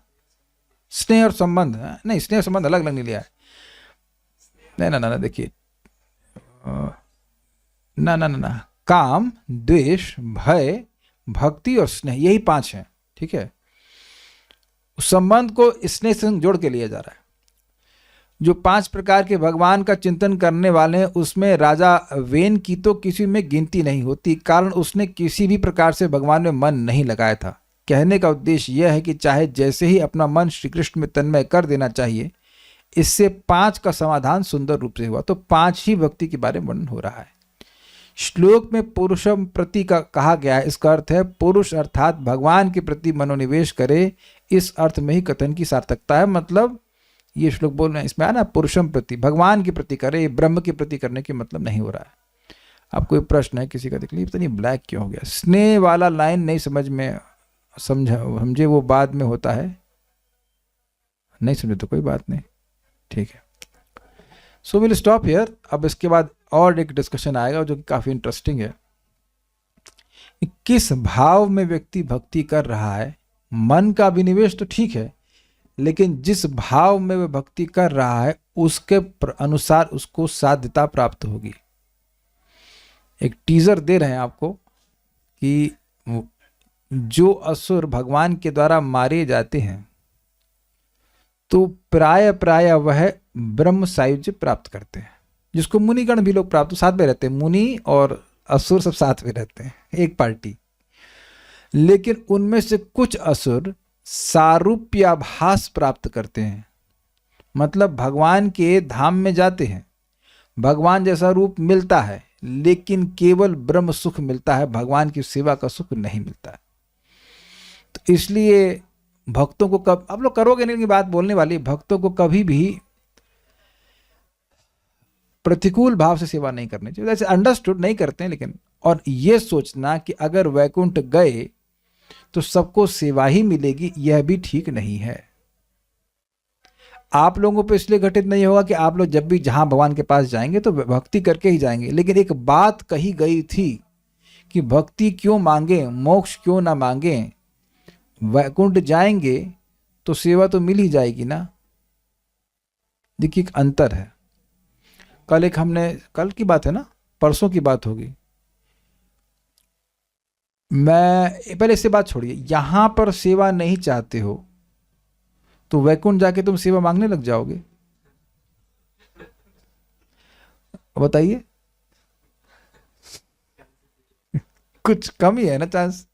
स्नेह और संबंध है? नहीं, स्नेह और संबंध अलग अलग नहीं लिया है। नहीं ना ना ना देखिए, ना ना ना ना, काम, द्वेष, भय, भक्ति और स्नेह, यही 5 हैं। ठीक है, उस संबंध को स्नेह से जोड़ के लिया जा रहा है। जो 5 प्रकार के भगवान का चिंतन करने वाले हैं, उसमें राजा वेन की तो किसी में गिनती नहीं होती, कारण उसने किसी भी प्रकार से भगवान में मन नहीं लगाया था। कहने का उद्देश्य यह है कि चाहे जैसे ही अपना मन श्री कृष्ण में तन्मय कर देना चाहिए, इससे 5 का समाधान सुंदर रूप से हुआ। तो 5 ही भक्ति के बारे में वर्णन हो रहा है। श्लोक में पुरुषम प्रति का कहा गया है, इसका अर्थ है पुरुष अर्थात भगवान के प्रति मनोनिवेश करे। इस अर्थ में ही कथन की सार्थकता है। मतलब ये श्लोक बोल रहे हैं, इसमें आना पुरुषम प्रति, भगवान के प्रति करे, ब्रह्म के प्रति करने के मतलब नहीं हो रहा है। अब कोई प्रश्न है किसी का? देख लीजिए, पता नहीं ब्लैक क्यों हो गया। स्नेह वाला लाइन नहीं समझ में समझे, वो बाद में होता है, नहीं समझे तो कोई बात नहीं, ठीक है। So will stop here. अब इसके बाद और एक डिस्कशन आएगा जो कि काफी इंटरेस्टिंग है। किस भाव में व्यक्ति भक्ति कर रहा है, मन का अभिनिवेश तो ठीक है, लेकिन जिस भाव में वह भक्ति कर रहा है उसके अनुसार उसको साध्यता प्राप्त होगी। एक टीजर दे रहे हैं आपको कि जो असुर भगवान के द्वारा मारे जाते हैं तो प्राय वह ब्रह्म सायुज्य प्राप्त करते हैं, जिसको मुनिगण भी लोग प्राप्त साथ में रहते हैं। मुनि और असुर सब साथ में रहते हैं, एक पार्टी। लेकिन उनमें से कुछ असुर सारूप्याभास प्राप्त करते हैं, मतलब भगवान के धाम में जाते हैं, भगवान जैसा रूप मिलता है, लेकिन केवल ब्रह्म सुख मिलता है, भगवान की सेवा का सुख नहीं मिलता है। तो इसलिए भक्तों को कब, आप लोग करोगे नहीं की बात बोलने वाली, भक्तों को कभी भी प्रतिकूल भाव से सेवा नहीं करनी चाहिए। जैसे अंडरस्टूड नहीं करते हैं, लेकिन और ये सोचना कि अगर वैकुंठ गए तो सबको सेवा ही मिलेगी, यह भी ठीक नहीं है। आप लोगों पे इसलिए घटित नहीं होगा कि आप लोग जब भी जहां भगवान के पास जाएंगे तो भक्ति करके ही जाएंगे, लेकिन एक बात कही गई थी कि भक्ति क्यों मांगे, मोक्ष क्यों ना मांगे, वैकुंठ जाएंगे तो सेवा तो मिल ही जाएगी ना। देखिए एक अंतर है। कल एक हमने, कल की बात है ना, परसों की बात होगी, मैं पहले इससे बात छोड़िए, यहां पर सेवा नहीं चाहते हो तो वैकुंठ जाके तुम सेवा मांगने लग जाओगे? बताइए, कुछ कम ही है ना चांस।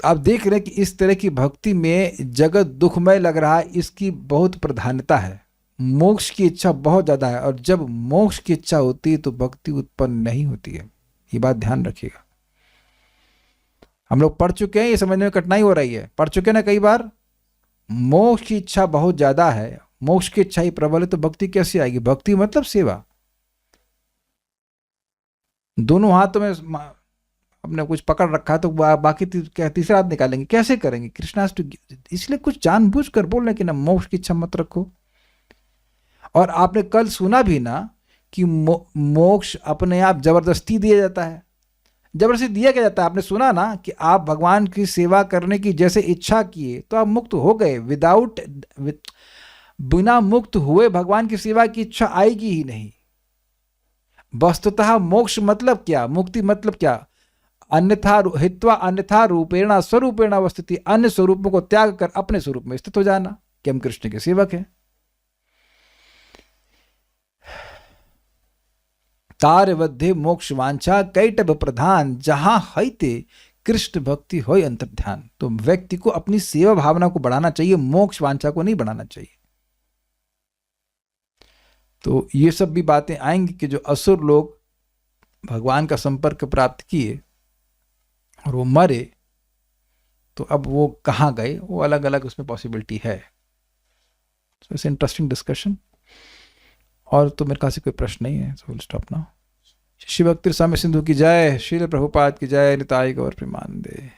आप देख रहे हैं कि इस तरह की भक्ति में जगत दुखमय लग रहा है, इसकी बहुत प्रधानता है। मोक्ष की इच्छा बहुत ज्यादा है, और जब मोक्ष की इच्छा होती है तो भक्ति उत्पन्न नहीं होती है। ये बात ध्यान रखिएगा। हम लोग पढ़ चुके हैं, ये समझने में कठिनाई हो रही है, पढ़ चुके हैं ना कई बार। मोक्ष की इच्छा बहुत ज्यादा है, मोक्ष की इच्छा ही प्रबल है, तो भक्ति कैसे आएगी? भक्ति मतलब सेवा। दोनों हाथों में अपने कुछ पकड़ रखा है तो बाकी तीसरा हाथ निकालेंगे, कैसे करेंगे? कृष्णाष्टमी, इसलिए कुछ जानबूझकर बोल रहे कि ना मोक्ष की इच्छा मत रखो। और आपने कल सुना भी ना कि मोक्ष अपने आप जबरदस्ती दिया जाता है। जबरदस्ती दिया क्या जाता है? आपने सुना ना कि आप भगवान की सेवा करने की जैसे इच्छा किए तो आप मुक्त हो गए। बिना मुक्त हुए भगवान की सेवा की इच्छा आएगी ही नहीं। वस्तुतः मोक्ष मतलब क्या, मुक्ति मतलब क्या? अन्यथा हित्वा अन्यथा रूपेण स्वरूपेण अवस्थिति, अन्य स्वरूपों को त्याग कर अपने स्वरूप में स्थित हो जाना, कि हम कृष्ण के सेवक हैं। तारवध्ये मोक्ष वांछा कैटभ प्रधान, जहां हैते कृष्ण भक्ति होय अंतर्ध्यान। तो व्यक्ति को अपनी सेवा भावना को बढ़ाना चाहिए, मोक्ष वांछा को नहीं बढ़ाना चाहिए। तो ये सब भी बातें आएंगी कि जो असुर लोग भगवान का संपर्क प्राप्त किए और वो मरे, तो अब वो कहाँ गए, वो अलग अलग उसमें पॉसिबिलिटी है। So it's interesting discussion. और तो मेरे पास कोई प्रश्न नहीं है, so will stop now. Shiva Bhakti Swami Sindhu की जय, श्रील प्रभुपाद की जय, निताई गौर प्रेमानंदे।